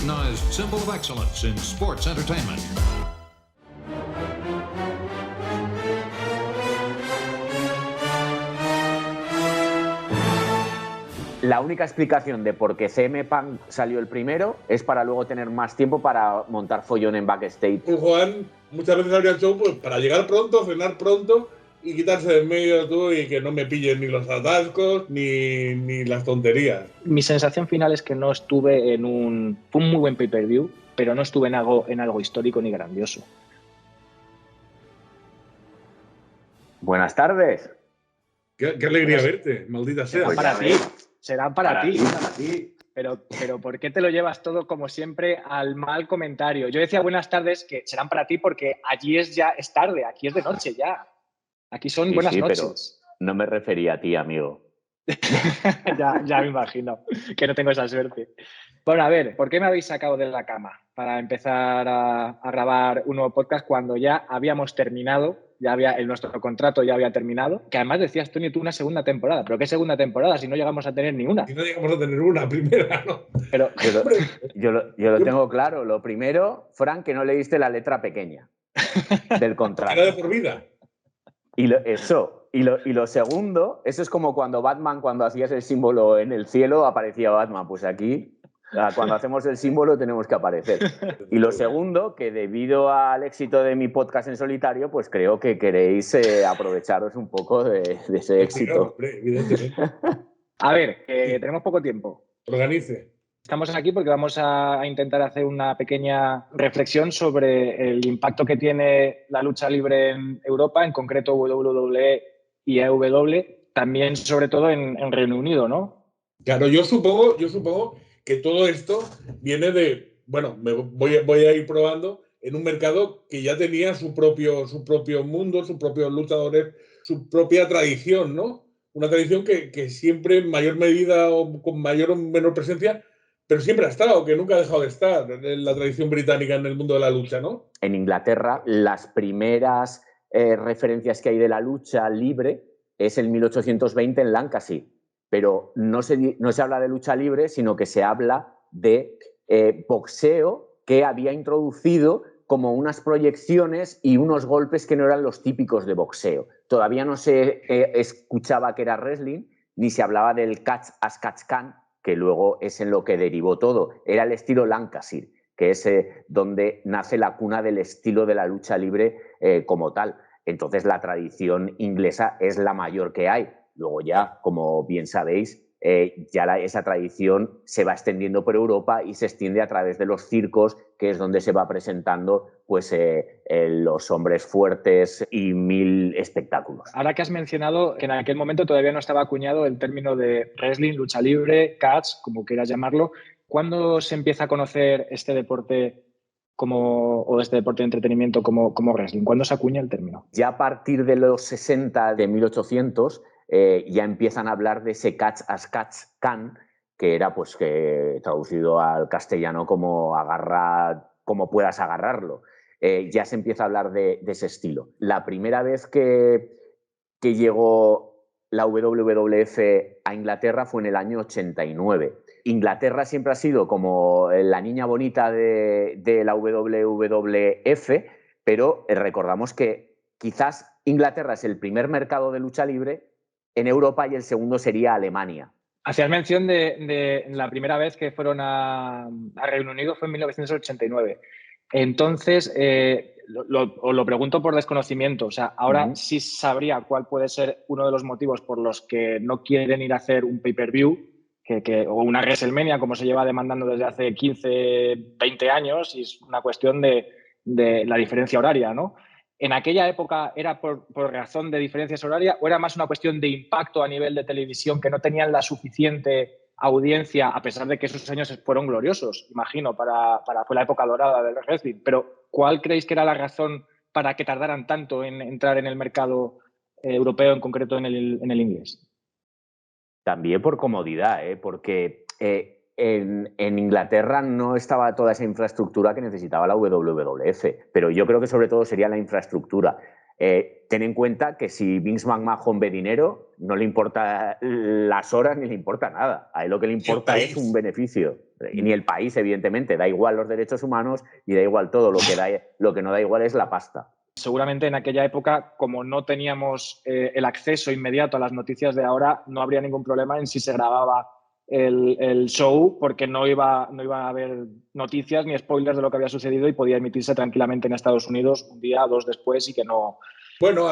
recognized symbol of excellence in sports entertainment. La única explicación de por qué CM Punk salió el primero es para luego tener más tiempo para montar follón en backstage. Juan muchas veces abría el show pues, para llegar pronto, cenar pronto y quitarse de en medio tú y que no me pillen ni los atascos ni las tonterías. Mi sensación final es que no estuve en un... Fue un muy buen pay-per-view, pero no estuve en algo histórico ni grandioso. Buenas tardes. Qué alegría verte, maldita sea. Será para ti. Pero ¿por qué te lo llevas todo, como siempre, al mal comentario? Yo decía buenas tardes, que serán para ti porque allí es tarde, aquí es de noche ya. Aquí son buenas noches. Pero no me refería a ti, amigo. ya me imagino que no tengo esa suerte. Bueno, a ver, ¿por qué me habéis sacado de la cama para empezar a grabar un nuevo podcast cuando ya habíamos terminado? Nuestro contrato ya había terminado. Que además decías, Tony, tú una segunda temporada. ¿Pero qué segunda temporada si no llegamos a tener ni una? Si no llegamos a tener una primera, ¿no? Pero yo lo tengo claro. Lo primero, Frank, que no leíste la letra pequeña del contrato. Era de por vida. Y lo segundo, eso es como cuando Batman, cuando hacías el símbolo en el cielo, aparecía Batman. Pues aquí, cuando hacemos el símbolo, tenemos que aparecer. Y lo segundo, que debido al éxito de mi podcast en solitario, pues creo que queréis aprovecharos un poco de ese éxito. Hombre, evidentemente. A ver, tenemos poco tiempo. Organice. Estamos aquí porque vamos a intentar hacer una pequeña reflexión sobre el impacto que tiene la lucha libre en Europa, en concreto WWE y AEW, también sobre todo en Reino Unido, ¿no? Claro, yo supongo que todo esto viene de, bueno, voy a ir probando en un mercado que ya tenía su propio mundo, sus propios luchadores, su propia tradición, ¿no? Una tradición que siempre en mayor medida o con mayor o menor presencia, pero siempre ha estado, que nunca ha dejado de estar en la tradición británica en el mundo de la lucha, ¿no? En Inglaterra, las primeras referencias que hay de la lucha libre es en 1820 en Lancashire, pero no se habla de lucha libre, sino que se habla de boxeo que había introducido como unas proyecciones y unos golpes que no eran los típicos de boxeo. Todavía no se escuchaba que era wrestling, ni se hablaba del catch as catch can, que luego es en lo que derivó todo. Era el estilo Lancashire, que es donde nace la cuna del estilo de la lucha libre como tal. Entonces la tradición inglesa es la mayor que hay. Luego ya, como bien sabéis, esa tradición se va extendiendo por Europa y se extiende a través de los circos, que es donde se va presentando pues, los hombres fuertes y 1000 espectáculos. Ahora que has mencionado que en aquel momento todavía no estaba acuñado el término de wrestling, lucha libre, catch, como quieras llamarlo, ¿cuándo se empieza a conocer este deporte o este deporte de entretenimiento como wrestling? ¿Cuándo se acuña el término? Ya a partir de los 60, de 1800, ya empiezan a hablar de ese catch as catch can, que era pues traducido al castellano como agarra como puedas agarrarlo. Ya se empieza a hablar de ese estilo. La primera vez que llegó la WWF a Inglaterra fue en el año 89. Inglaterra siempre ha sido como la niña bonita de la WWF, pero recordamos que quizás Inglaterra es el primer mercado de lucha libre en Europa y el segundo sería Alemania. Hacías mención de la primera vez que fueron a Reino Unido fue en 1989. Entonces, os lo pregunto por desconocimiento. O sea, ahora sí sabría cuál puede ser uno de los motivos por los que no quieren ir a hacer un pay-per-view o una WrestleMania, como se lleva demandando desde hace 15, 20 años, y es una cuestión de la diferencia horaria, ¿no? ¿En aquella época era por razón de diferencias horarias o era más una cuestión de impacto a nivel de televisión, que no tenían la suficiente audiencia, a pesar de que esos años fueron gloriosos, imagino, fue la época dorada del wrestling? Pero ¿cuál creéis que era la razón para que tardaran tanto en entrar en el mercado europeo, en concreto en el inglés? También por comodidad, porque en Inglaterra no estaba toda esa infraestructura que necesitaba la WWF, pero yo creo que sobre todo sería la infraestructura. Ten en cuenta que si Vince McMahon ve dinero, no le importa las horas ni le importa nada. A él lo que le importa es un beneficio. Ni el país, evidentemente. Da igual los derechos humanos y da igual todo. Lo que no da igual es la pasta. Seguramente en aquella época, como no teníamos el acceso inmediato a las noticias de ahora, no habría ningún problema en si se grababa el show, porque no iba a haber noticias ni spoilers de lo que había sucedido y podía emitirse tranquilamente en Estados Unidos un día o dos después y que no... Bueno,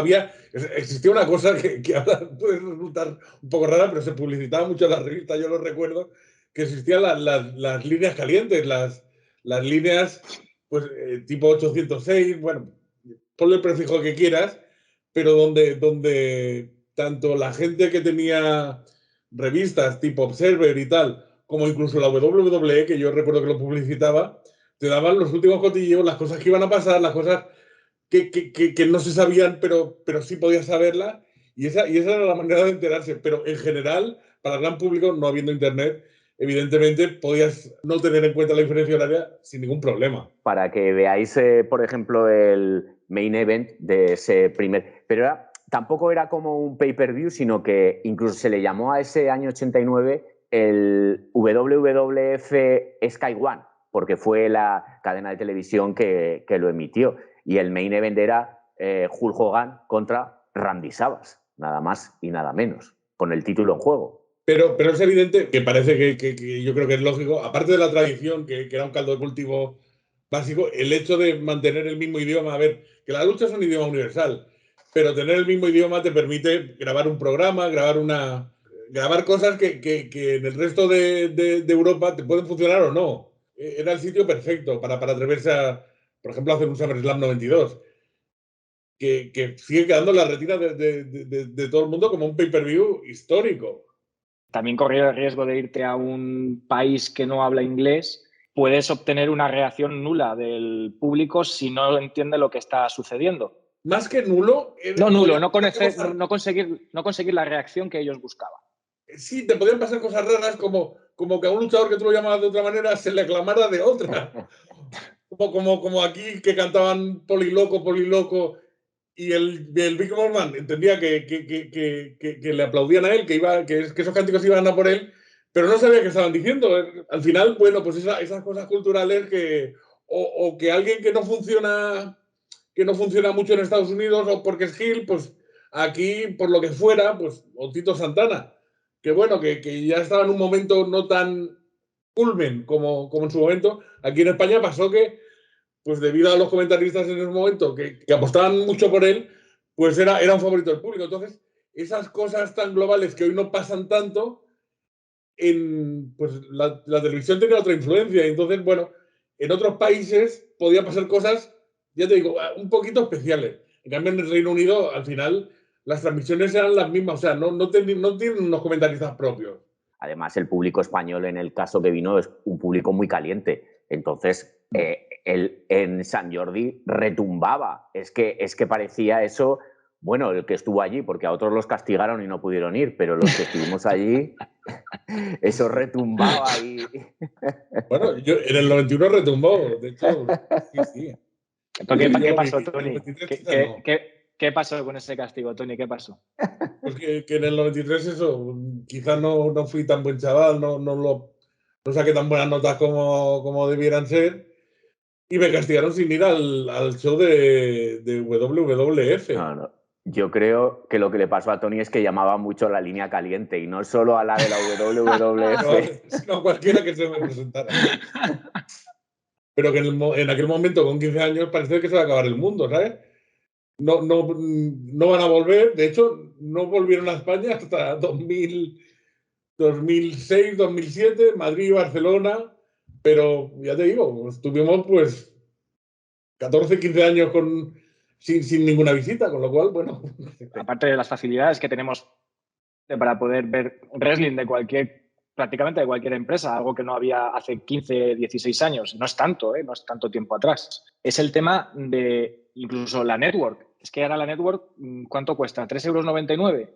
existía una cosa que ahora puede resultar un poco rara, pero se publicitaba mucho en la revista, yo lo recuerdo, que existían las líneas calientes, las líneas pues, tipo 806, bueno, ponle el prefijo que quieras, pero donde tanto la gente que tenía revistas tipo Observer y tal, como incluso la WWE, que yo recuerdo que lo publicitaba, te daban los últimos cotilleos, las cosas que iban a pasar, las cosas que no se sabían, pero sí podías saberlas, y esa era la manera de enterarse. Pero en general, para el gran público, no habiendo internet, evidentemente podías no tener en cuenta la diferencia horaria sin ningún problema. Para que veáis, por ejemplo, el main event de ese primer... Pero tampoco era como un pay-per-view, sino que incluso se le llamó a ese año 89 el WWF Sky One, porque fue la cadena de televisión que lo emitió. Y el main event era Hulk Hogan contra Randy Savage, nada más y nada menos, con el título en juego. Pero es evidente que parece que yo creo que es lógico, aparte de la tradición, que era un caldo de cultivo básico, el hecho de mantener el mismo idioma. A ver, que la lucha es un idioma universal, pero tener el mismo idioma te permite grabar un programa, grabar cosas que en el resto de Europa te pueden funcionar o no. Era el sitio perfecto para atreverse a, por ejemplo, hacer un SummerSlam 92. Que sigue quedando en la retina de todo el mundo como un pay-per-view histórico. También correr el riesgo de irte a un país que no habla inglés, puedes obtener una reacción nula del público si no entiende lo que está sucediendo. Más que nulo... No conseguir la reacción que ellos buscaban. Sí, te podían pasar cosas raras como que a un luchador que tú lo llamabas de otra manera se le aclamara de otra. Como aquí que cantaban Poliloco, y el Big Morman entendía que le aplaudían a él, que esos cánticos iban a por él, pero no sabía qué estaban diciendo. Al final, bueno, pues esas cosas culturales o que alguien que no funciona mucho en Estados Unidos o porque es heel, pues aquí, por lo que fuera, pues o Tito Santana, que bueno, que ya estaba en un momento no tan culmen como en su momento. Aquí en España pasó que pues debido a los comentaristas en ese momento que apostaban mucho por él, pues era un favorito del público. Entonces, esas cosas tan globales que hoy no pasan tanto, pues la televisión tenía otra influencia. Entonces, bueno, en otros países podía pasar cosas, ya te digo, un poquito especiales. En cambio, en el Reino Unido, al final, las transmisiones eran las mismas. O sea, no tienen unos comentaristas propios. Además, el público español, en el caso que vino, es un público muy caliente. Entonces, en San Jordi retumbaba. Es que parecía eso, bueno, el que estuvo allí, porque a otros los castigaron y no pudieron ir, pero los que estuvimos allí, eso retumbaba y... Bueno, en el 91 retumbó, de hecho, sí. ¿Qué pasó, Tony? ¿Qué pasó con ese castigo, Tony? ¿Qué pasó? Pues que en el 93 eso, quizás no fui tan buen chaval, no saqué tan buenas notas como debieran ser, y me castigaron sin ir al show de WWF. No. Yo creo que lo que le pasó a Tony es que llamaba mucho a la línea caliente y no solo a la de la WWF. No, cualquiera que se me presentara. Pero que en aquel momento, con 15 años, parece que se va a acabar el mundo, ¿sabes? No van a volver. De hecho, no volvieron a España hasta 2006, 2007, Madrid y Barcelona. Pero ya te digo, estuvimos pues 14, 15 años sin ninguna visita, con lo cual, bueno. Aparte de las facilidades que tenemos para poder ver wrestling prácticamente de cualquier empresa, algo que no había hace 15, 16 años. No es tanto, no es tanto tiempo atrás. Es el tema de incluso la network. Es que ahora la network, ¿cuánto cuesta? €3,99.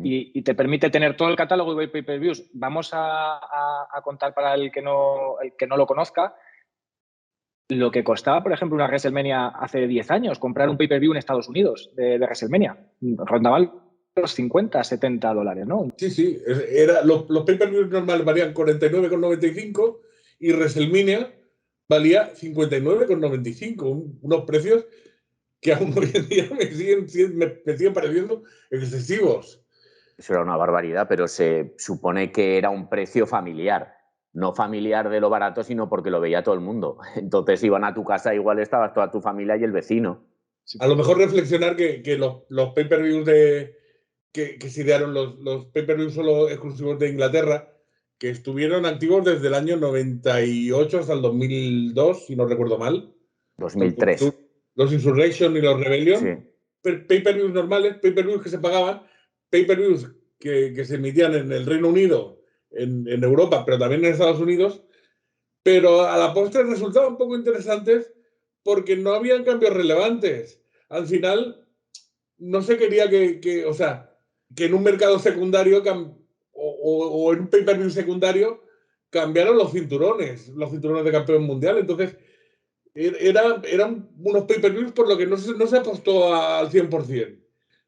Y te permite tener todo el catálogo de pay-per-views. Vamos a contar para el que no lo conozca. lo que costaba, por ejemplo, una WrestleMania hace 10 años, comprar un pay-per-view en Estados Unidos de WrestleMania. Rondaban los 50, 70 dólares, ¿no? Sí. Los pay-per-views normales valían 49,95 y WrestleMania valía 59,95. Unos precios que aún hoy en día me siguen pareciendo excesivos. Eso era una barbaridad, pero se supone que era un precio familiar. No familiar de lo barato, sino porque lo veía todo el mundo. Entonces iban a tu casa, igual estabas toda tu familia y el vecino. A lo mejor reflexionar que los pay-per-views que se idearon, los pay-per-views solo exclusivos de Inglaterra, que estuvieron activos desde el año 98 hasta el 2002, si no recuerdo mal. 2003. Los Insurrection y los Rebellion. Sí. Pay-per-views normales, pay-per-views que se pagaban, pay-per-views que se emitían en el Reino Unido, en Europa, pero también en Estados Unidos, pero a la postre resultaban un poco interesantes porque no habían cambios relevantes. Al final, no se quería que en un mercado secundario o en un pay-per-view secundario cambiaron los cinturones de campeón mundial. Entonces, eran unos pay-per-views por lo que no se apostó al 100%.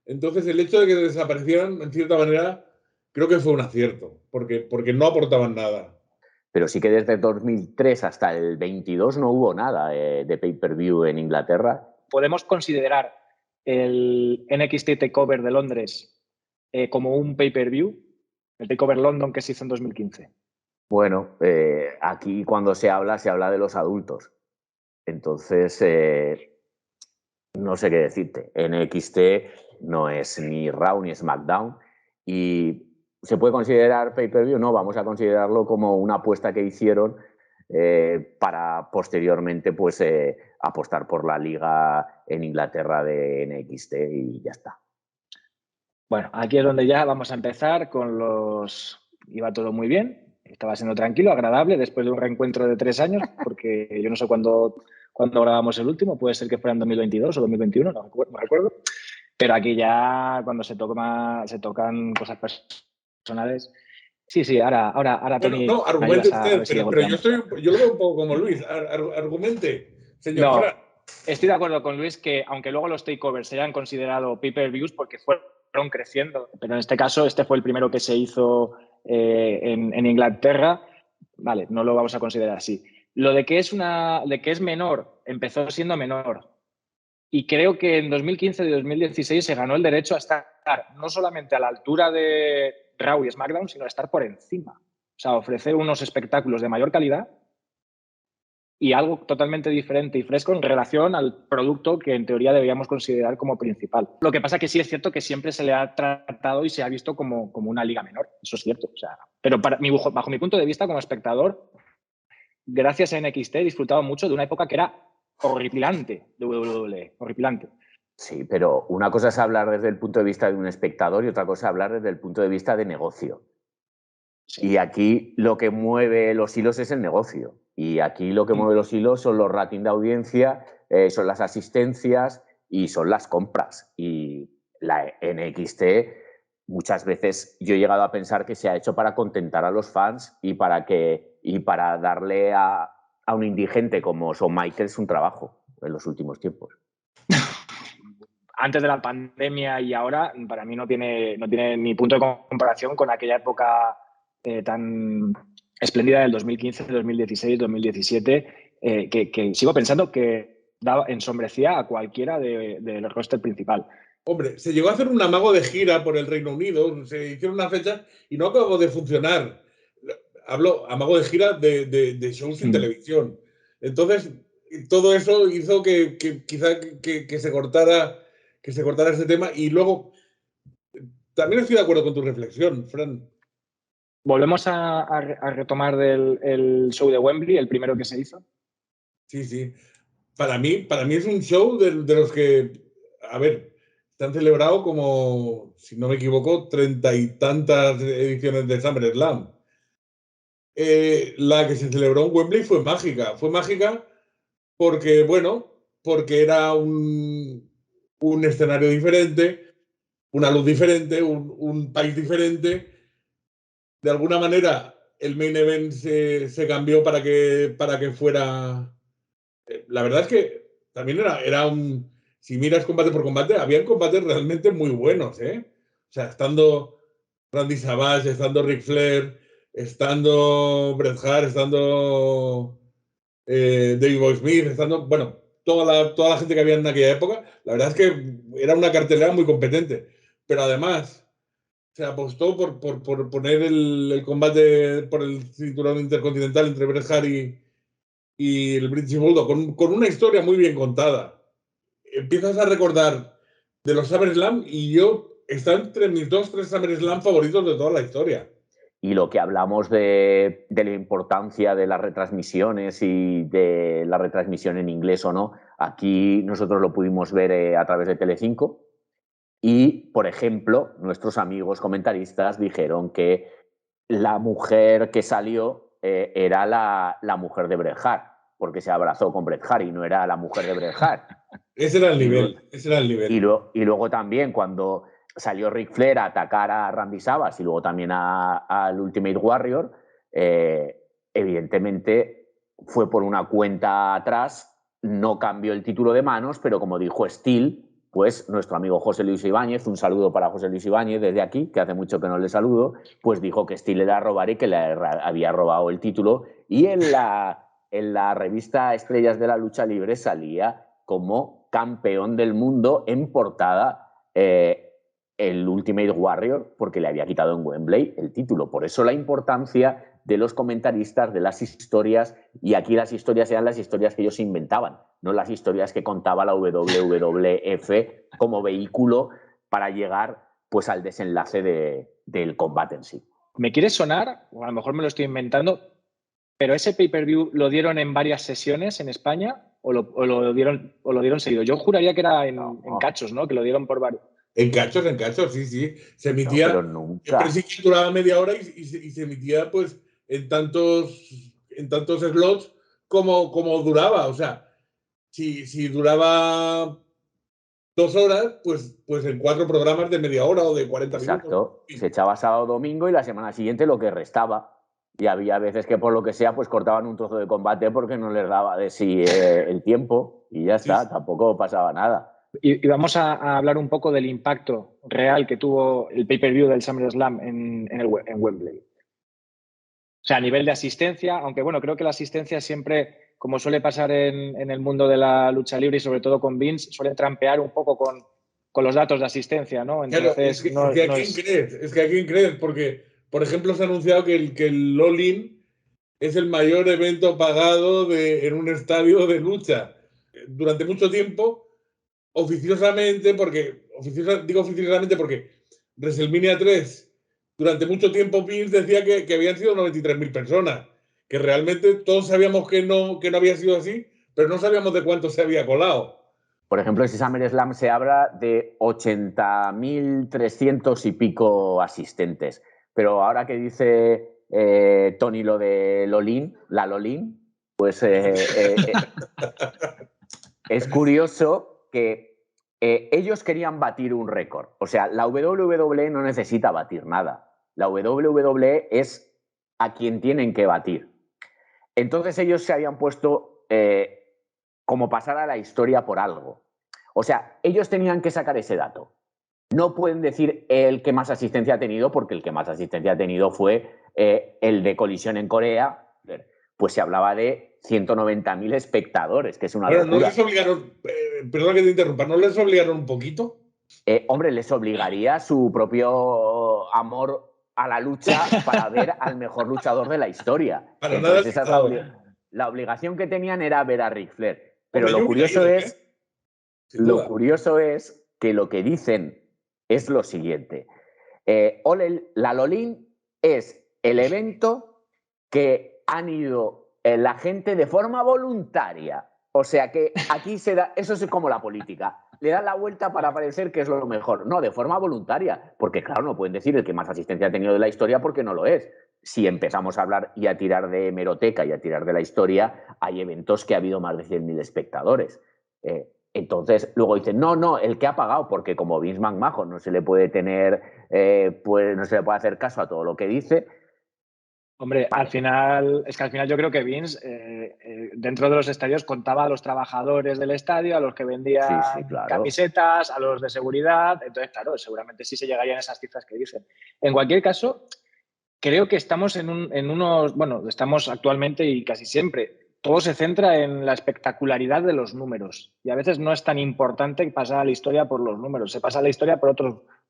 Entonces, el hecho de que desaparecieran, en cierta manera, creo que fue un acierto, porque no aportaban nada. Pero sí que desde 2003 hasta el 22 no hubo nada de pay-per-view en Inglaterra. ¿Podemos considerar el NXT TakeOver de Londres como un pay-per-view? El TakeOver London que se hizo en 2015. Bueno, aquí cuando se habla de los adultos. Entonces, no sé qué decirte. NXT no es ni Raw ni SmackDown. ¿Y se puede considerar pay-per-view? No, vamos a considerarlo como una apuesta que hicieron para posteriormente pues, apostar por la liga en Inglaterra de NXT y ya está. Bueno, aquí es donde ya vamos a empezar con los... Iba todo muy bien, estaba siendo tranquilo, agradable, después de un reencuentro de 3 años, porque yo no sé cuándo grabamos el último, puede ser que fuera en 2022 o 2021, no recuerdo. Pero aquí ya cuando se tocan cosas personales... Sí, ahora Tony... No, argumente usted, pero yo lo veo un poco como Luis. Argumente, señor. No, estoy de acuerdo con Luis que aunque luego los takeovers se hayan considerado pay-per-views porque fueron creciendo, pero en este caso este fue el primero que se hizo en Inglaterra, vale, no lo vamos a considerar así. Lo de que es menor, empezó siendo menor. Y creo que en 2015 y 2016 se ganó el derecho a estar no solamente a la altura de Raw y SmackDown, sino a estar por encima. O sea, ofrecer unos espectáculos de mayor calidad y algo totalmente diferente y fresco en relación al producto que en teoría deberíamos considerar como principal. Lo que pasa que sí es cierto que siempre se le ha tratado y se ha visto como una liga menor. Eso es cierto. O sea, pero bajo mi punto de vista como espectador, gracias a NXT he disfrutado mucho de una época que era horripilante de WWE, horripilante. Sí, pero una cosa es hablar desde el punto de vista de un espectador y otra cosa es hablar desde el punto de vista de negocio. Sí. Y aquí lo que mueve los hilos es el negocio. Y aquí lo que mueve los hilos son los ratings de audiencia, son las asistencias y son las compras. Y la NXT muchas veces yo he llegado a pensar que se ha hecho para contentar a los fans y para darle a un indigente como Shawn Michaels un trabajo en los últimos tiempos. Antes de la pandemia y ahora, para mí no tiene ni punto de comparación con aquella época tan espléndida del 2015, 2016, 2017, que sigo pensando que ensombrecía a cualquiera del roster principal. Hombre, se llegó a hacer un amago de gira por el Reino Unido, se hicieron una fecha y no acabó de funcionar. Hablo amago de gira de shows en televisión. Entonces, todo eso hizo que quizá que se cortara este tema. Y luego, también estoy de acuerdo con tu reflexión, Fran. ¿Volvemos a retomar el show de Wembley, el primero que se hizo? Sí. Para mí es un show de los que, a ver, se han celebrado como, si no me equivoco, 30 y tantas ediciones de SummerSlam. La que se celebró en Wembley fue mágica. Fue mágica porque, porque era un escenario diferente, una luz diferente, un país diferente. De alguna manera, el main event se cambió para que fuera La verdad es que también era un... Si miras combate por combate, habían combates realmente muy buenos, ¿eh? O sea, estando Randy Savage, estando Ric Flair, estando Bret Hart, estando Davey Boy Smith, estando, bueno, toda la gente que había en aquella época, la verdad es que era una cartelera muy competente. Pero además, se apostó por poner el combate por el cinturón intercontinental entre Bret Hart y el British Bulldog con una historia muy bien contada. Empiezas a recordar de los SummerSlam y yo está entre mis 2-3 SummerSlam favoritos de toda la historia. Y lo que hablamos de la importancia de las retransmisiones y de la retransmisión en inglés o no, aquí nosotros lo pudimos ver a través de Telecinco y, por ejemplo, nuestros amigos comentaristas dijeron que la mujer que salió era la mujer de Bret Hart, porque se abrazó con Bret Hart y no era la mujer de Bret Hart. Ese era el nivel, ese era el nivel. Y luego también cuando salió Ric Flair a atacar a Randy Savage y luego también al Ultimate Warrior, evidentemente fue por una cuenta atrás, no cambió el título de manos, pero como dijo Steel, pues nuestro amigo José Luis Ibáñez, un saludo para José Luis Ibáñez desde aquí, que hace mucho que no le saludo, pues dijo que Steel era robar y que le había robado el título. Y en la revista Estrellas de la Lucha Libre salía como campeón del mundo en portada el Ultimate Warrior, porque le había quitado en Wembley el título. Por eso la importancia de los comentaristas, de las historias, y aquí las historias eran las historias que ellos inventaban, no las historias que contaba la WWF como vehículo para llegar pues al desenlace del combate en sí. Me quiere sonar, o a lo mejor me lo estoy inventando, pero ese pay-per-view lo dieron en varias sesiones en España o lo dieron seguido. Yo juraría que era en cachos, ¿no? Que lo dieron por varios. En cachos, sí. Se emitía, no, pero nunca. Sí duraba media hora y se emitía pues en tantos slots como duraba. O sea, si duraba 2 horas, pues en 4 programas de media hora o de 40 minutos. Exacto. Se echaba sábado domingo y la semana siguiente lo que restaba. Y había veces que por lo que sea pues cortaban un trozo de combate porque no les daba de sí el tiempo y ya está, tampoco pasaba nada. Y vamos a hablar un poco del impacto real que tuvo el pay-per-view del SummerSlam en Wembley. O sea, a nivel de asistencia, aunque bueno, creo que la asistencia siempre, como suele pasar en el mundo de la lucha libre y sobre todo con Vince, suelen trampear un poco con los datos de asistencia, ¿no? Entonces, claro, es que a quién crees, porque, por ejemplo, se ha anunciado que el All-In es el mayor evento pagado en un estadio de lucha. Durante mucho tiempo, oficiosamente porque WrestleMania 3, durante mucho tiempo Vince decía que habían sido 93.000 personas, que realmente todos sabíamos que no había sido así, pero no sabíamos de cuánto se había colado. Por ejemplo, ese SummerSlam se habla de 80.300 y pico asistentes. Pero ahora que dice Tony lo de la Lolín, pues es curioso que ellos querían batir un récord. O sea, la WWE no necesita batir nada. La WWE es a quien tienen que batir. Entonces ellos se habían puesto como pasar a la historia por algo. O sea, ellos tenían que sacar ese dato. No pueden decir el que más asistencia ha tenido, porque el que más asistencia ha tenido fue el de Colisión en Corea. Pues se hablaba de 190.000 espectadores, que es una locura. ¿No les obligaron, perdón que te interrumpa, ¿no les obligaron un poquito? Hombre, les obligaría su propio amor a la lucha para ver al mejor luchador de la historia. Para entonces, nada la obligación que tenían era ver a Ric Flair. Pero lo curioso es que lo que dicen es lo siguiente. La Lolín es el evento que han ido la gente de forma voluntaria. O sea que aquí se da, eso es como la política. Le dan la vuelta para parecer que es lo mejor. No, de forma voluntaria. Porque claro, no pueden decir el que más asistencia ha tenido de la historia porque no lo es. Si empezamos a hablar y a tirar de hemeroteca y a tirar de la historia, hay eventos que ha habido más de 100.000 espectadores. Entonces, luego dicen, no, el que ha pagado, porque como Vince McMahon no se le puede tener, pues no se le puede hacer caso a todo lo que dice, Hombre, al final yo creo que Vince dentro de los estadios contaba a los trabajadores del estadio, a los que vendían Sí, claro. camisetas, a los de seguridad. Entonces, claro, seguramente sí se llegarían a esas cifras que dicen. En cualquier caso, creo que estamos estamos actualmente y casi siempre. Todo se centra en la espectacularidad de los números y a veces no es tan importante pasar a la historia por los números, se pasa a la historia por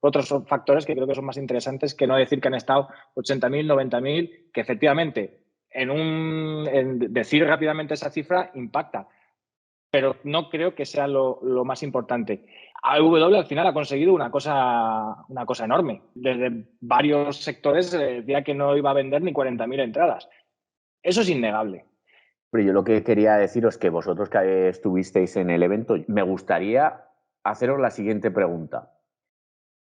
otros factores que creo que son más interesantes que no decir que han estado 80.000, 90.000, que efectivamente en decir rápidamente esa cifra impacta, pero no creo que sea lo más importante. AEW al final ha conseguido una cosa enorme. Desde varios sectores decía que no iba a vender ni 40.000 entradas. Eso es innegable. Pero yo lo que quería deciros es que vosotros que estuvisteis en el evento, me gustaría haceros la siguiente pregunta.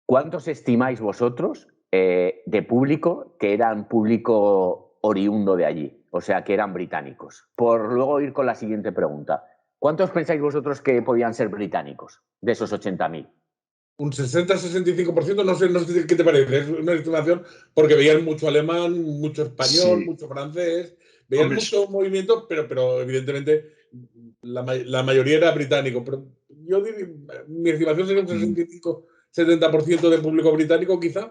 ¿Cuántos estimáis vosotros de público que eran público oriundo de allí? O sea, que eran británicos. Por luego ir con la siguiente pregunta. ¿Cuántos pensáis vosotros que podían ser británicos de esos 80.000? Un 60-65%, no sé qué te parece, es una estimación, porque veían mucho alemán, mucho español, Sí. mucho francés, veían mucho movimiento, pero evidentemente la mayoría era británico. Pero yo diría, mi estimación sería un 65-70% de público británico, quizá.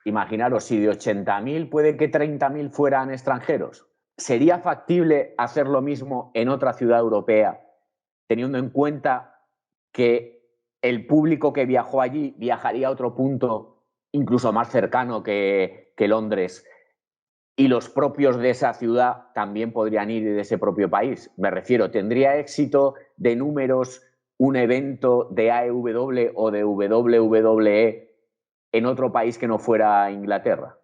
Imaginaros, si de 80.000 puede que 30.000 fueran extranjeros. ¿Sería factible hacer lo mismo en otra ciudad europea, teniendo en cuenta que el público que viajó allí viajaría a otro punto incluso más cercano que Londres y los propios de esa ciudad también podrían ir de ese propio país? Me refiero, ¿tendría éxito de números un evento de AEW o de WWE en otro país que no fuera Inglaterra?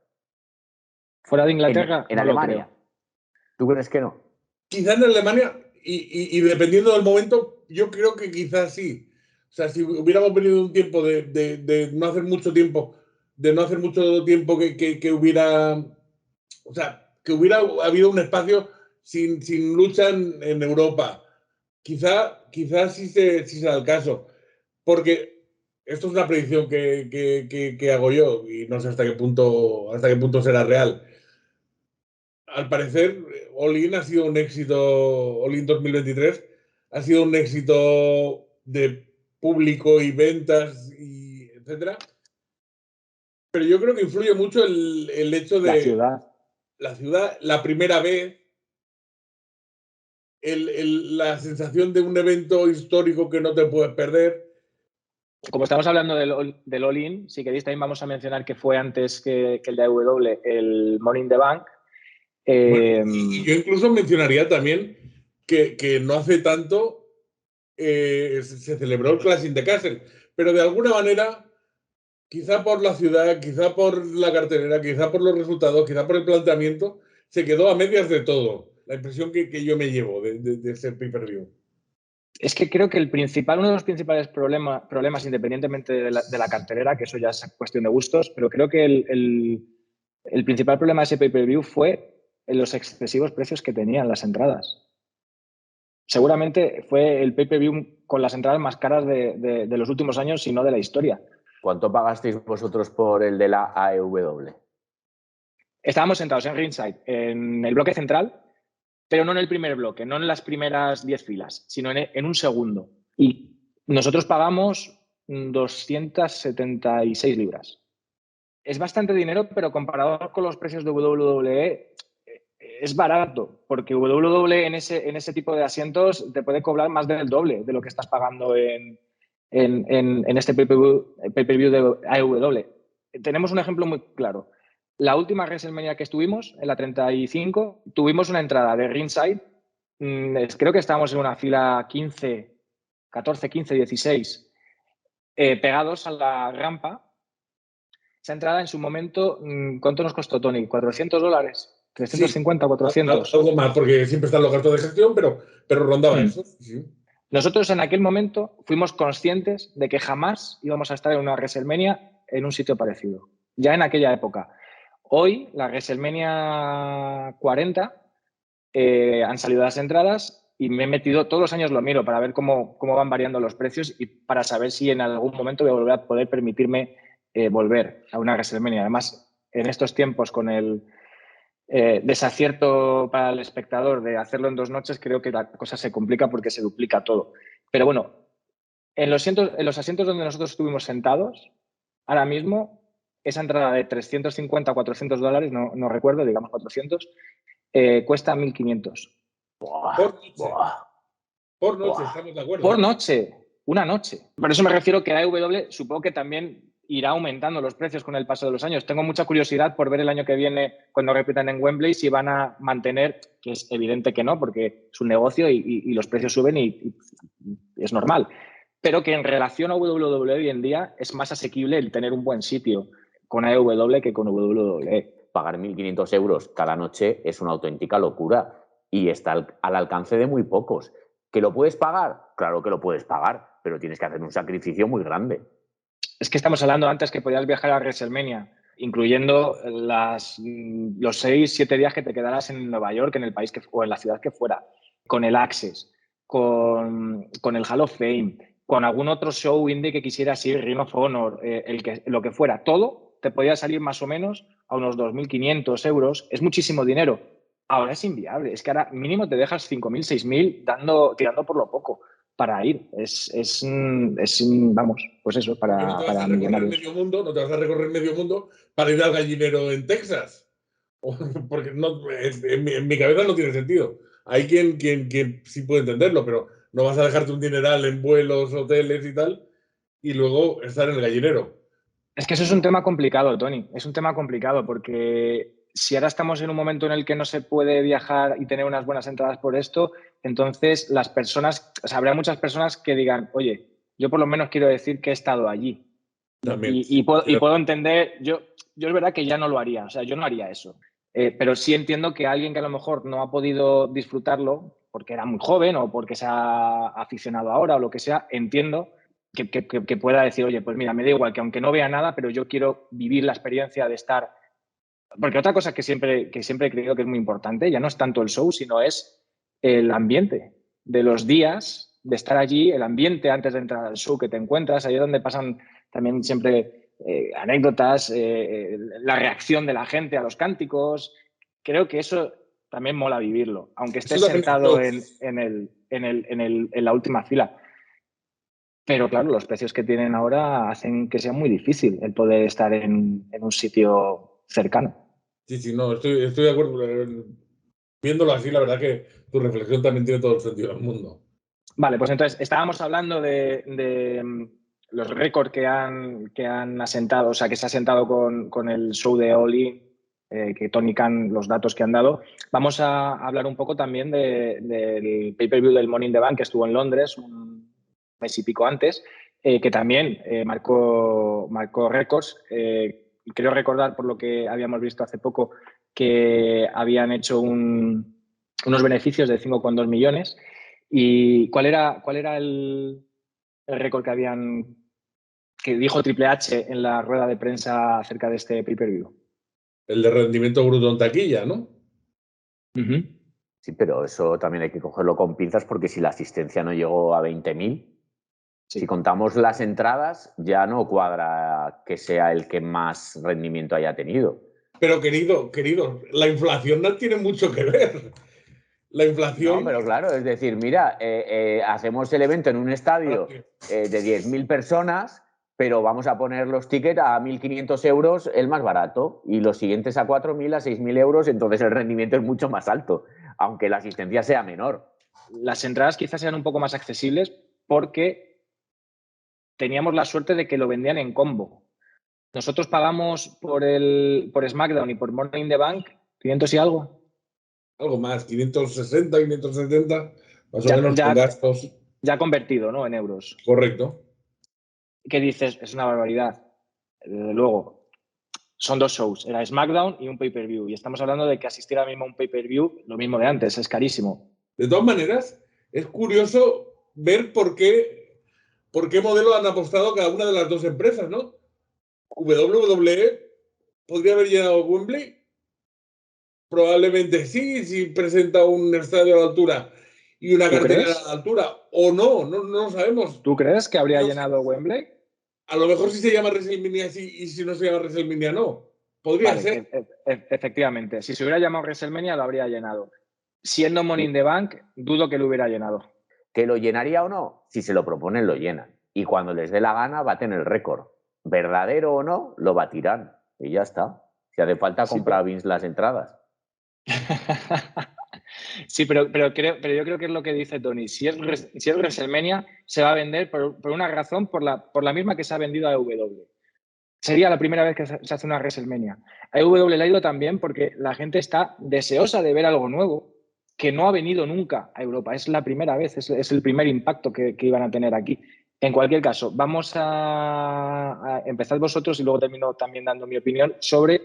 Fuera de Inglaterra, En no Alemania. lo creo. ¿Tú crees que no? Quizás en Alemania, y dependiendo del momento, yo creo que quizás sí. O sea, si hubiéramos venido un tiempo de no hacer mucho tiempo, que hubiera, o sea, que hubiera habido un espacio sin lucha en Europa, quizás sí se da el caso. Porque esto es una predicción que hago yo y no sé hasta qué punto será real. Al parecer, All In ha sido un éxito, All In 2023 ha sido un éxito de público y ventas, y etcétera. Pero yo creo que influye mucho el hecho de la ciudad, la primera vez, la sensación de un evento histórico que no te puedes perder. Como estamos hablando del All-In, si queréis también vamos a mencionar que fue antes que el de AEW, el Money in the Bank. Bueno, y yo incluso mencionaría también que no hace tanto se celebró el Clash in the Castle, pero de alguna manera, quizá por la ciudad, quizá por la cartelera, quizá por los resultados, quizá por el planteamiento, se quedó a medias de todo. La impresión que yo me llevo de ese pay-per-view. Es que creo que uno de los principales problemas independientemente de la cartelera, que eso ya es cuestión de gustos, pero creo que el principal problema de ese pay-per-view fue en los excesivos precios que tenían las entradas. Seguramente fue el pay-per-view con las entradas más caras de los últimos años, si no de la historia. ¿Cuánto pagasteis vosotros por el de la AEW? Estábamos sentados en ringside, en el bloque central, pero no en el primer bloque, no en las primeras 10 filas, sino en un segundo. Y nosotros pagamos 276 libras. Es bastante dinero, pero comparado con los precios de WWE es barato, porque WWE en ese tipo de asientos te puede cobrar más del doble de lo que estás pagando en este pay-per-view de AEW. Tenemos un ejemplo muy claro. La última WrestleMania que estuvimos, en la 35, tuvimos una entrada de ringside. Creo que estábamos en una fila 14, 15, 16, pegados a la rampa. Esa entrada en su momento, ¿cuánto nos costó, Tony? ¿$400? ¿350, 400? Algo más, porque siempre están los gastos de gestión, pero rondaba eso. Sí. Nosotros en aquel momento fuimos conscientes de que jamás íbamos a estar en una WrestleMania en un sitio parecido. Ya en aquella época. Hoy, la WrestleMania 40, han salido las entradas y me he metido, todos los años lo miro para ver cómo van variando los precios y para saber si en algún momento voy a volver a poder permitirme volver a una WrestleMania. Además, en estos tiempos con el desacierto para el espectador de hacerlo en 2 noches, creo que la cosa se complica porque se duplica todo. Pero bueno, en los asientos donde nosotros estuvimos sentados, ahora mismo, esa entrada de 350 a $400, no recuerdo, digamos 400, cuesta 1.500. Por noche, estamos de acuerdo. Por noche, una noche. Por eso me refiero que AEW supongo que también irá aumentando los precios con el paso de los años. Tengo mucha curiosidad por ver el año que viene, cuando repitan en Wembley, si van a mantener, que es evidente que no, porque es un negocio y los precios suben y es normal. Pero que en relación a WWE hoy en día es más asequible el tener un buen sitio con AEW que con WWE. Pagar 1.500 euros cada noche es una auténtica locura y está al alcance de muy pocos. ¿Que lo puedes pagar? Claro que lo puedes pagar, pero tienes que hacer un sacrificio muy grande. Es que estamos hablando antes que podías viajar a WrestleMania, incluyendo los 6-7 días que te quedarás en Nueva York, en el país o en la ciudad que fuera, con el Access, con el Hall of Fame, con algún otro show indie que quisieras ir, Ring of Honor, lo que fuera. Todo te podía salir más o menos a unos 2.500 euros. Es muchísimo dinero. Ahora es inviable. Es que ahora mínimo te dejas 5.000, 6.000 tirando por lo poco para ir. Vamos, pues eso, para no te vas a recorrer medio mundo, no te vas a recorrer medio mundo para ir al gallinero en Texas. Porque no, en mi cabeza no tiene sentido. Hay quien sí puede entenderlo, pero no vas a dejarte un dineral en vuelos, hoteles y tal, y luego estar en el gallinero. Es que eso es un tema complicado, Tony. Es un tema complicado porque si ahora estamos en un momento en el que no se puede viajar y tener unas buenas entradas por esto, entonces las personas, o sea, habrá muchas personas que digan, oye, yo por lo menos quiero decir que he estado allí. Y puedo entender, yo es verdad que ya no lo haría, o sea, yo no haría eso. Pero sí entiendo que alguien que a lo mejor no ha podido disfrutarlo porque era muy joven o porque se ha aficionado ahora o lo que sea, entiendo que pueda decir, oye, pues mira, me da igual que aunque no vea nada, pero yo quiero vivir la experiencia de estar. Porque otra cosa que siempre he creído que es muy importante, ya no es tanto el show, sino es el ambiente de los días, de estar allí, el ambiente antes de entrar al show que te encuentras, ahí es donde pasan también siempre anécdotas, la reacción de la gente a los cánticos. Creo que eso también mola vivirlo, aunque estés sentado en la última fila. Pero claro, los precios que tienen ahora hacen que sea muy difícil el poder estar en un sitio cercano. Sí, no, estoy de acuerdo. Viéndolo así, la verdad que tu reflexión también tiene todo el sentido del mundo. Vale, pues entonces estábamos hablando de los récords que han asentado, o sea, que se ha asentado con el show de All In, que Tony Khan, los datos que han dado. Vamos a hablar un poco también del pay-per-view del Money in the Bank que estuvo en Londres un mes y pico antes, que también marcó récords. Creo recordar, por lo que habíamos visto hace poco, que habían hecho unos beneficios de 5,2 millones. ¿Y cuál era el récord que dijo Triple H en la rueda de prensa acerca de este pay-per-view? El de rendimiento bruto en taquilla, ¿no? Sí, pero eso también hay que cogerlo con pinzas porque si la asistencia no llegó a 20.000, si contamos las entradas, ya no cuadra que sea el que más rendimiento haya tenido. Pero querido, la inflación no tiene mucho que ver. La inflación... No, pero claro, es decir, mira, hacemos el evento en un estadio de 10.000 personas, pero vamos a poner los tickets a 1.500 euros el más barato y los siguientes a 4.000, a 6.000 euros, entonces el rendimiento es mucho más alto, aunque la asistencia sea menor. Las entradas quizás sean un poco más accesibles porque teníamos la suerte de que lo vendían en combo. Nosotros pagamos por SmackDown y por Money in the Bank 500 y algo. Algo más, 560, 570, más o menos con gastos. Ya convertido, ¿no? En euros. Correcto. ¿Qué dices? Es una barbaridad. Luego, son 2 shows. Era SmackDown y un pay-per-view. Y estamos hablando de que asistir ahora mismo a un pay-per-view, lo mismo de antes, es carísimo. De todas maneras, es curioso ver por qué modelo han apostado cada una de las dos empresas, ¿no? WWE podría haber llenado Wembley. Probablemente sí, si presenta un estadio a la altura y una cartelera a la altura, o no lo sabemos. ¿Tú crees que habría llenado Wembley? A lo mejor si se llama WrestleMania sí y si no se llama WrestleMania no. Podría Vale, ser. efectivamente. Si se hubiera llamado WrestleMania, lo habría llenado. Siendo Money in the Bank, dudo que lo hubiera llenado. ¿Que lo llenaría o no? Si se lo proponen, lo llenan. Y cuando les dé la gana, baten el récord. Verdadero o no, lo batirán. Y ya está. Si hace falta, comprar a Vince las entradas. Sí, pero yo creo que es lo que dice Tony. Si es WrestleMania, se va a vender por una razón, por la misma que se ha vendido a AEW. Sería la primera vez que se hace una WrestleMania. A AEW le ha ido también porque la gente está deseosa de ver algo nuevo que no ha venido nunca a Europa. Es la primera vez, es el primer impacto que iban a tener aquí. En cualquier caso, vamos a empezar vosotros y luego termino también dando mi opinión sobre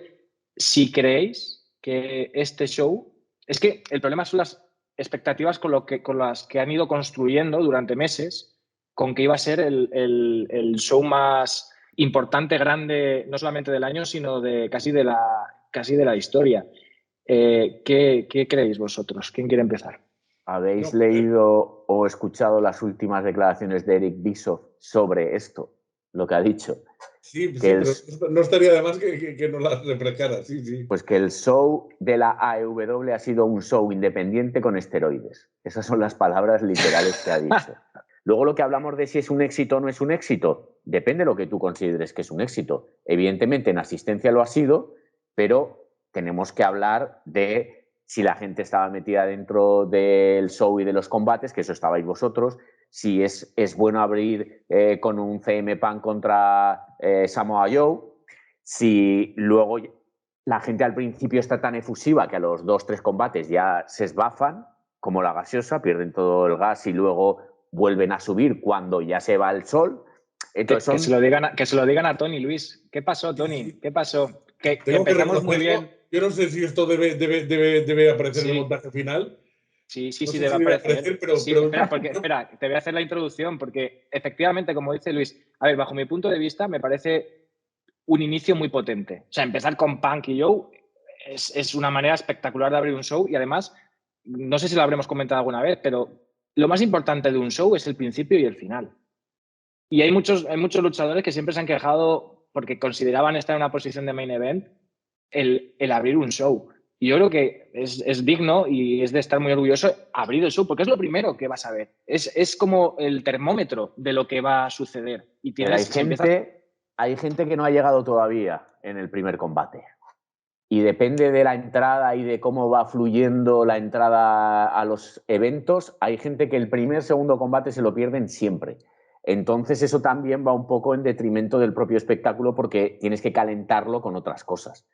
si creéis que este show... Es que el problema son las expectativas con las que han ido construyendo durante meses, con que iba a ser el show más importante, grande, no solamente del año, sino casi de la historia. ¿Qué creéis vosotros? ¿Quién quiere empezar? ¿Habéis leído o escuchado las últimas declaraciones de Eric Bischoff sobre esto? Lo que ha dicho. Sí, pero no estaría de más que no las refrescara. Sí. Pues que el show de la AEW ha sido un show independiente con esteroides. Esas son las palabras literales que ha dicho. Luego lo que hablamos de si es un éxito o no es un éxito, depende de lo que tú consideres que es un éxito. Evidentemente en asistencia lo ha sido, pero tenemos que hablar de si la gente estaba metida dentro del show y de los combates, que eso estabais vosotros, si es bueno abrir con un CM Punk contra Samoa Joe, si luego la gente al principio está tan efusiva que a los 2-3 combates ya se esbafan, como la gaseosa, pierden todo el gas y luego vuelven a subir cuando ya se va el sol. Entonces que se lo digan a Tony, Luis. ¿Qué pasó, Tony? ¿Qué pasó? Que empezamos muy bien. Yo no sé si esto debe aparecer en el montaje final. Sí, no sé debe si aparecer. Pero... Espera, te voy a hacer la introducción, porque efectivamente, como dice Luis, a ver, bajo mi punto de vista, me parece un inicio muy potente. O sea, empezar con Punk y Joe es una manera espectacular de abrir un show y además, no sé si lo habremos comentado alguna vez, pero lo más importante de un show es el principio y el final. Y hay muchos luchadores que siempre se han quejado porque consideraban estar en una posición de main event el abrir un show. Y yo creo que es digno y es de estar muy orgulloso abrir el show, porque es lo primero que vas a ver. Es como el termómetro de lo que va a suceder. Y tienes, hay gente que no ha llegado todavía en el primer combate. Y depende de la entrada y de cómo va fluyendo la entrada a los eventos, hay gente que el segundo combate se lo pierden siempre. Entonces eso también va un poco en detrimento del propio espectáculo porque tienes que calentarlo con otras cosas.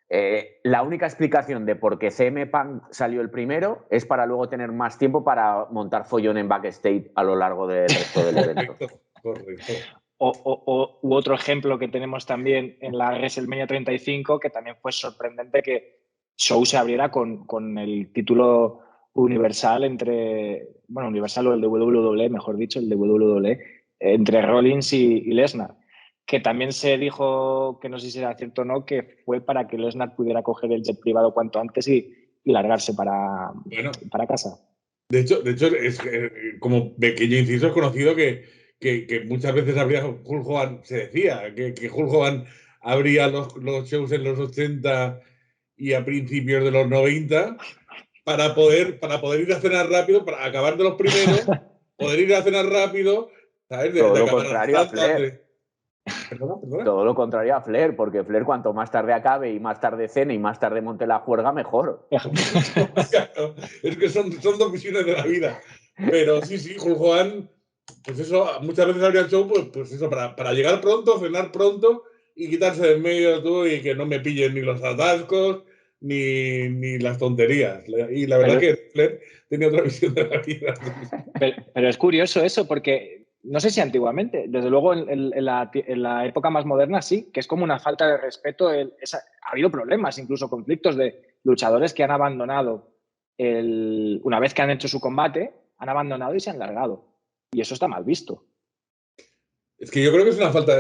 La única explicación de por qué CM Punk salió el primero es para luego tener más tiempo para montar follón en backstage a lo largo del resto del evento. Correcto. U otro ejemplo que tenemos también en la WrestleMania 35, que también fue sorprendente que show se abriera con el título universal universal o el de WWE, mejor dicho, el de WWE, entre Rollins y Lesnar, que también se dijo, que no sé si era cierto o no, que fue para que Lesnar pudiera coger el jet privado cuanto antes y largarse para casa. De hecho es como pequeño inciso, es conocido que muchas veces Hulk Hogan, se decía que Hulk Hogan abría los shows en los 80 y a principios de los 90 para poder ir a cenar rápido, para acabar de los primeros, poder ir a cenar rápido, ¿sabes? Todo lo contrario a Flair. ¿Perdona? Todo lo contrario a Flair, porque Flair cuanto más tarde acabe y más tarde cene y más tarde monte la juerga, mejor. Es que son dos visiones de la vida. Pero sí, Hulk Hogan, pues eso, muchas veces abría el show, pues eso, para llegar pronto, cenar pronto y quitarse de en medio de todo y que no me pillen ni los atascos ni las tonterías. Y la verdad que Flair tenía otra visión de la vida. Pero es curioso eso, porque no sé si antiguamente, desde luego en la época más moderna sí, que es como una falta de respeto. Ha habido problemas, incluso conflictos de luchadores que han abandonado, una vez que han hecho su combate, han abandonado y se han largado. Y eso está mal visto. Es que yo creo que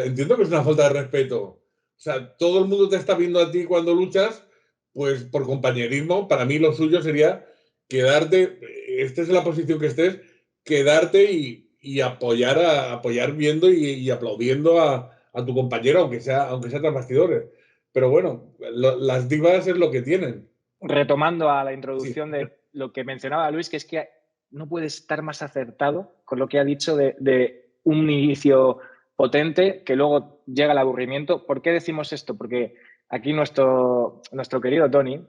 entiendo que es una falta de respeto. O sea, todo el mundo te está viendo a ti cuando luchas, pues por compañerismo. Para mí lo suyo sería quedarte, estés en la posición que estés, quedarte y apoyar viendo y aplaudiendo a tu compañero, aunque sea tras bastidores. pero bueno, las divas es lo que tienen. Retomando a la introducción de lo que mencionaba Luis, que es que no puede estar más acertado con lo que ha dicho de un inicio potente que luego llega el aburrimiento. ¿Por qué decimos esto? Porque aquí nuestro querido Tony,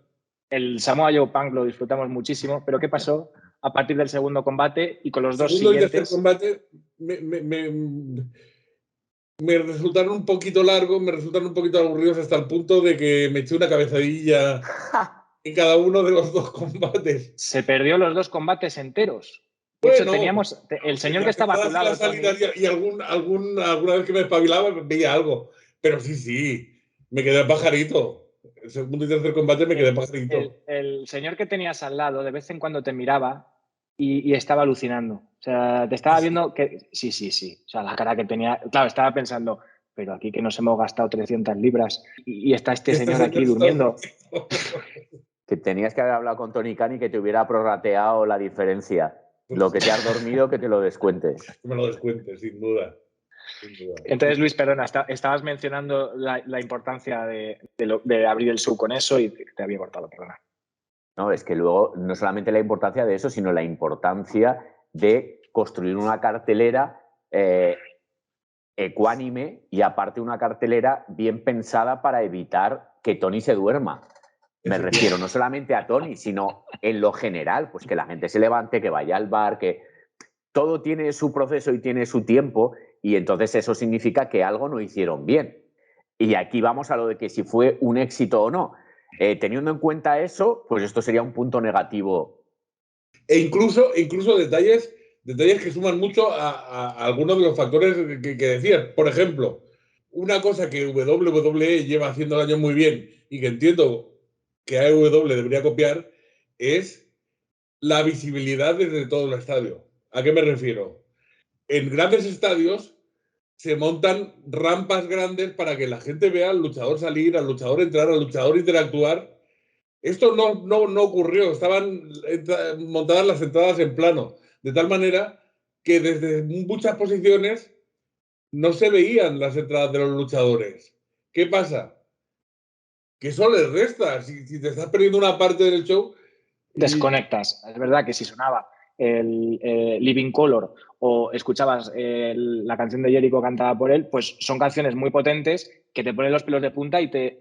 el Samoa Joe Punk lo disfrutamos muchísimo, pero ¿qué pasó a partir del segundo combate y con los dos Segundo y siguientes? tercer combate me resultaron un poquito largos, me resultaron un poquito aburridos hasta el punto de que me eché una cabezadilla en cada uno de los dos combates. Se perdió los dos combates enteros. De Bueno, hecho, teníamos el señor que estaba a tu lado, Tony, y alguna vez que me espabilaba veía algo. Pero sí, me quedé pajarito. El segundo y tercer combate me quedé pajarito. El señor que tenías al lado de vez en cuando te miraba y estaba alucinando. O sea, te estaba viendo que... Sí. O sea, la cara que tenía... Claro, estaba pensando, pero aquí que nos hemos gastado 300 libras y está este señor aquí durmiendo. Que tenías que haber hablado con Tony Khan y que te hubiera prorrateado la diferencia. Lo que te has dormido, que te lo descuentes. Me lo descuentes, sin duda. Entonces, Luis, perdona, estabas mencionando la importancia de abrir el show con eso y te había cortado, perdona. No, es que luego no solamente la importancia de eso, sino la importancia de construir una cartelera ecuánime y aparte una cartelera bien pensada para evitar que Tony se duerma. Me refiero no solamente a Tony, sino en lo general, pues que la gente se levante, que vaya al bar, que todo tiene su proceso y tiene su tiempo, y entonces eso significa que algo no hicieron bien. Y aquí vamos a lo de que si fue un éxito o no. Teniendo en cuenta eso, pues esto sería un punto negativo. E incluso detalles que suman mucho a algunos de los factores que decías. Por ejemplo, una cosa que WWE lleva haciendo años muy bien y que entiendo que AEW debería copiar es la visibilidad desde todo el estadio. ¿A qué me refiero? En grandes estadios se montan rampas grandes para que la gente vea al luchador salir, al luchador entrar, al luchador interactuar. Esto no ocurrió, estaban montadas las entradas en plano, de tal manera que desde muchas posiciones no se veían las entradas de los luchadores. ¿Qué pasa? Que eso les resta. Si te estás perdiendo una parte del show... Desconectas. Es verdad que si sonaba el Living Color o escuchabas la canción de Jericho cantada por él, pues son canciones muy potentes que te ponen los pelos de punta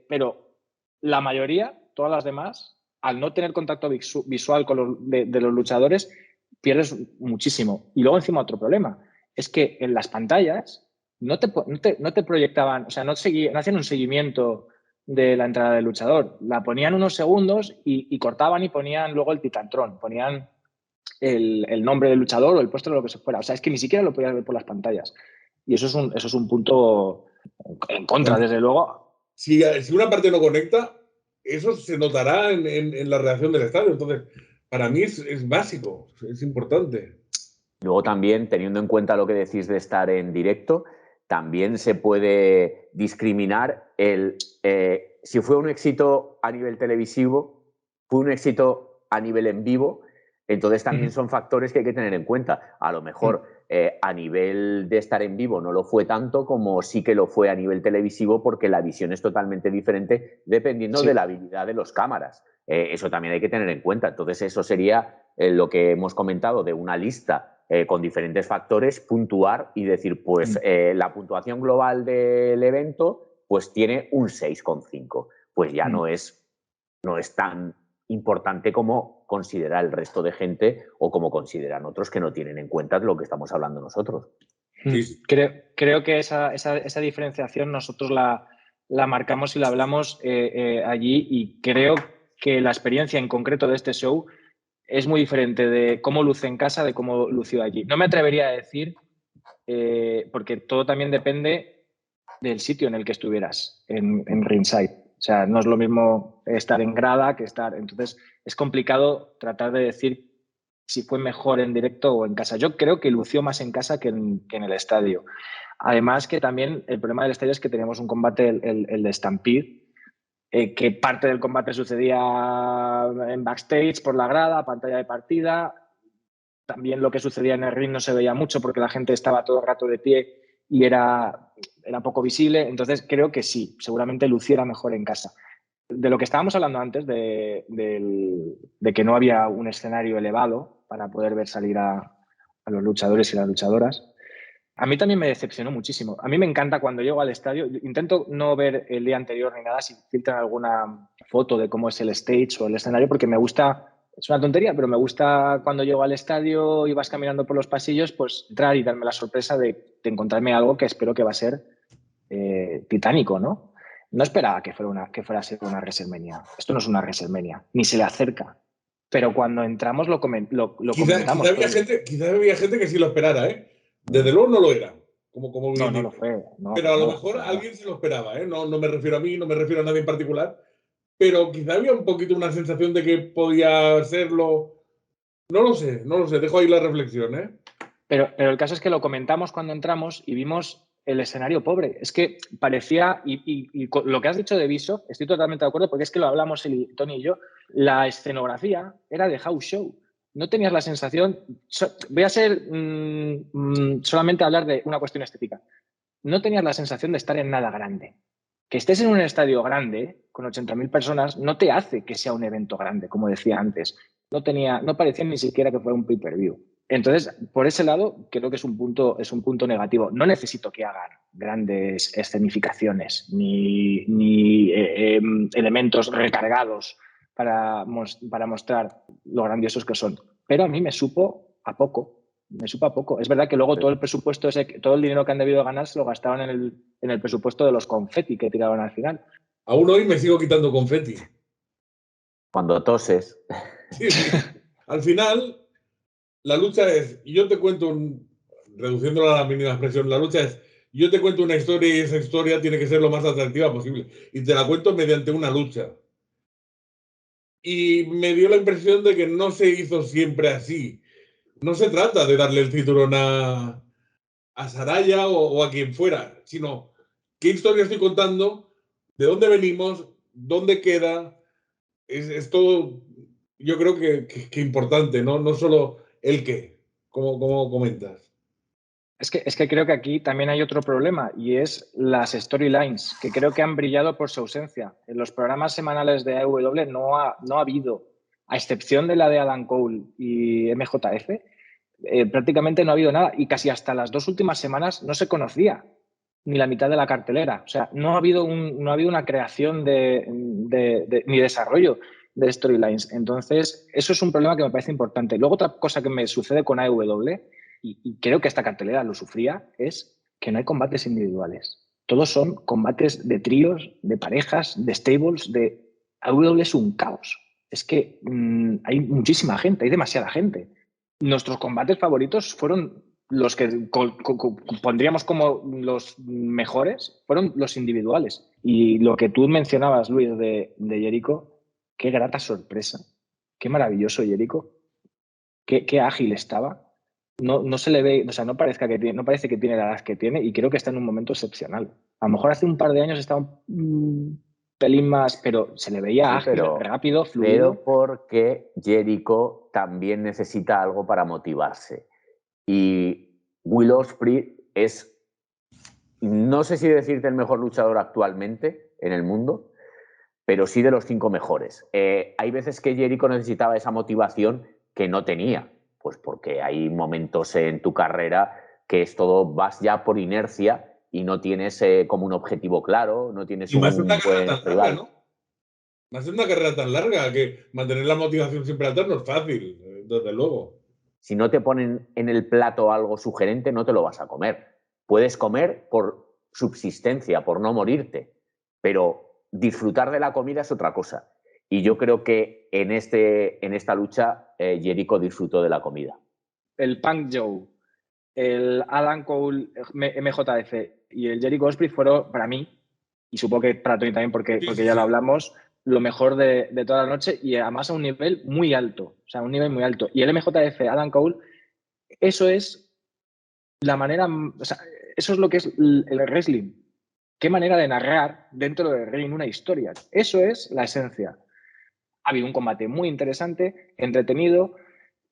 pero la mayoría, todas las demás, al no tener contacto visual con de los luchadores, pierdes muchísimo. Y luego encima otro problema, es que en las pantallas no te proyectaban, o sea, no hacían un seguimiento de la entrada del luchador. La ponían unos segundos y cortaban y ponían luego el Titantron, ponían el nombre del luchador o el puesto de lo que se fuera. O sea, es que ni siquiera lo podías ver por las pantallas. Y eso es un punto en contra, desde luego. Si una parte no conecta, eso se notará en la reacción del estadio. Entonces, para mí es básico, es importante. Luego también, teniendo en cuenta lo que decís de estar en directo, también se puede discriminar si fue un éxito a nivel televisivo, fue un éxito a nivel en vivo, entonces también son factores que hay que tener en cuenta. A lo mejor a nivel de estar en vivo no lo fue tanto como sí que lo fue a nivel televisivo, porque la visión es totalmente diferente dependiendo de la habilidad de los cámaras. Eso también hay que tener en cuenta. Entonces eso sería lo que hemos comentado de una lista con diferentes factores, puntuar y decir, pues la puntuación global del evento pues tiene un 6,5. Pues ya no es tan importante como considera el resto de gente o como consideran otros que no tienen en cuenta lo que estamos hablando nosotros. Sí. Creo que esa diferenciación nosotros la marcamos y la hablamos allí, y creo que la experiencia en concreto de este show es muy diferente de cómo luce en casa de cómo lució allí. No me atrevería a decir, porque todo también depende del sitio en el que estuvieras, en ringside. O sea, no es lo mismo estar en grada que estar... Entonces, es complicado tratar de decir si fue mejor en directo o en casa. Yo creo que lució más en casa que en el estadio. Además, que también el problema del estadio es que teníamos un combate, el de Stampede, que parte del combate sucedía en backstage, por la grada, pantalla de partida. También lo que sucedía en el ring no se veía mucho porque la gente estaba todo el rato de pie y era era poco visible, entonces creo que sí, seguramente luciera mejor en casa. De lo que estábamos hablando antes, de que no había un escenario elevado para poder ver salir a los luchadores y las luchadoras, a mí también me decepcionó muchísimo. A mí me encanta cuando llego al estadio, intento no ver el día anterior ni nada si filtran alguna foto de cómo es el stage o el escenario, porque me gusta, es una tontería, pero me gusta cuando llego al estadio y vas caminando por los pasillos, pues entrar y darme la sorpresa de encontrarme algo que espero que va a ser titánico, ¿no? No esperaba que fuera a ser una WrestleMania. Esto no es una WrestleMania, ni se le acerca. Pero cuando entramos lo comentamos. Quizá había gente que sí lo esperara, ¿eh? Desde luego no lo era, como bien no lo dices. fue. No, pero a lo no, mejor no. alguien se lo esperaba, ¿eh? No me refiero a mí, no me refiero a nadie en particular, pero quizá había un poquito una sensación de que podía serlo. No lo sé, dejo ahí la reflexión, ¿eh? Pero el caso es que lo comentamos cuando entramos y vimos el escenario pobre. Es que parecía, y lo que has dicho de Viso, estoy totalmente de acuerdo, porque es que lo hablamos Tony y yo, la escenografía era de house show. No tenías la sensación, voy a ser solamente hablar de una cuestión estética, no tenías la sensación de estar en nada grande. Que estés en un estadio grande, con 80.000 personas, no te hace que sea un evento grande, como decía antes. No parecía ni siquiera que fuera un pay-per-view. Entonces, por ese lado, creo que es un punto negativo. No necesito que hagan grandes escenificaciones ni elementos recargados para mostrar lo grandiosos que son. Pero a mí me supo a poco. Es verdad que luego todo el presupuesto, todo el dinero que han debido ganar se lo gastaban en el presupuesto de los confeti que tiraban al final. Aún hoy me sigo quitando confeti. Cuando toses. Sí. Al final, la lucha es, y yo te cuento, reduciéndolo a la mínima expresión, la lucha es, yo te cuento una historia y esa historia tiene que ser lo más atractiva posible. Y te la cuento mediante una lucha. Y me dio la impresión de que no se hizo siempre así. No se trata de darle el cinturón a Saraya o a quien fuera, sino qué historia estoy contando, de dónde venimos, dónde queda. Es todo, yo creo que importante, ¿no? No solo el qué, como comentas. Es que creo que aquí también hay otro problema y es las storylines, que creo que han brillado por su ausencia. En los programas semanales de AEW no ha habido, a excepción de la de Adam Cole y MJF, prácticamente no ha habido nada y casi hasta las 2 últimas semanas no se conocía ni la mitad de la cartelera. O sea, no ha habido una creación ni desarrollo de storylines. Entonces, eso es un problema que me parece importante. Luego, otra cosa que me sucede con AEW, y creo que esta cartelera lo sufría, es que no hay combates individuales. Todos son combates de tríos, de parejas, de stables, AEW es un caos. Es que hay muchísima gente, hay demasiada gente. Nuestros combates favoritos fueron los que pondríamos como los mejores, fueron los individuales. Y lo que tú mencionabas, Luis, de Jericho, qué grata sorpresa. Qué maravilloso Jericho. Qué ágil estaba. No se le ve, o sea, no parece que tiene la edad que tiene y creo que está en un momento excepcional. A lo mejor hace un par de años estaba un pelín más, pero se le veía ágil, rápido, fluido. Pero porque Jericho también necesita algo para motivarse. Y Will Ospreay es, no sé si decirte el mejor luchador actualmente en el mundo, pero sí de los 5 mejores. Hay veces que Jericho necesitaba esa motivación que no tenía, pues porque hay momentos en tu carrera que es todo, vas ya por inercia y no tienes como un objetivo claro, no tienes un buen rival. ¿No? Va a ser una carrera tan larga que mantener la motivación siempre alta no es fácil, desde luego. Si no te ponen en el plato algo sugerente, no te lo vas a comer. Puedes comer por subsistencia, por no morirte, pero disfrutar de la comida es otra cosa. Y yo creo que en esta lucha Jericho disfrutó de la comida. El Punk Joe, el Adam Cole, MJF y el Jericho Ospreay fueron, para mí, y supongo que para Tony también, porque ya lo hablamos, lo mejor de toda la noche y además a un nivel muy alto. O sea, un nivel muy alto. Y el MJF, Adam Cole, eso es la manera, o sea, eso es lo que es el wrestling. Qué manera de narrar dentro del ring una historia. Eso es la esencia. Ha habido un combate muy interesante, entretenido,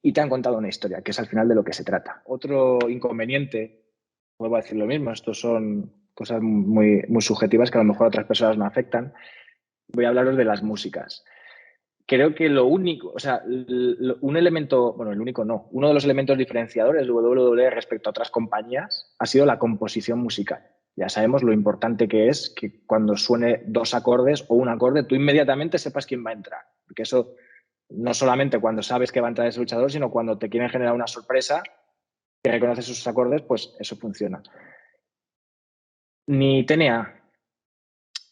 y te han contado una historia, que es al final de lo que se trata. Otro inconveniente, vuelvo a decir lo mismo, estos son cosas muy, muy subjetivas que a lo mejor a otras personas no afectan. Voy a hablaros de las músicas. Creo que lo único, o sea, un elemento, bueno, el único no, uno de los elementos diferenciadores de WWE respecto a otras compañías ha sido la composición musical. Ya sabemos lo importante que es que cuando suene 2 acordes o un acorde, tú inmediatamente sepas quién va a entrar. Porque eso no solamente cuando sabes que va a entrar ese luchador, sino cuando te quieren generar una sorpresa, que reconoces sus acordes, pues eso funciona. Ni TNA,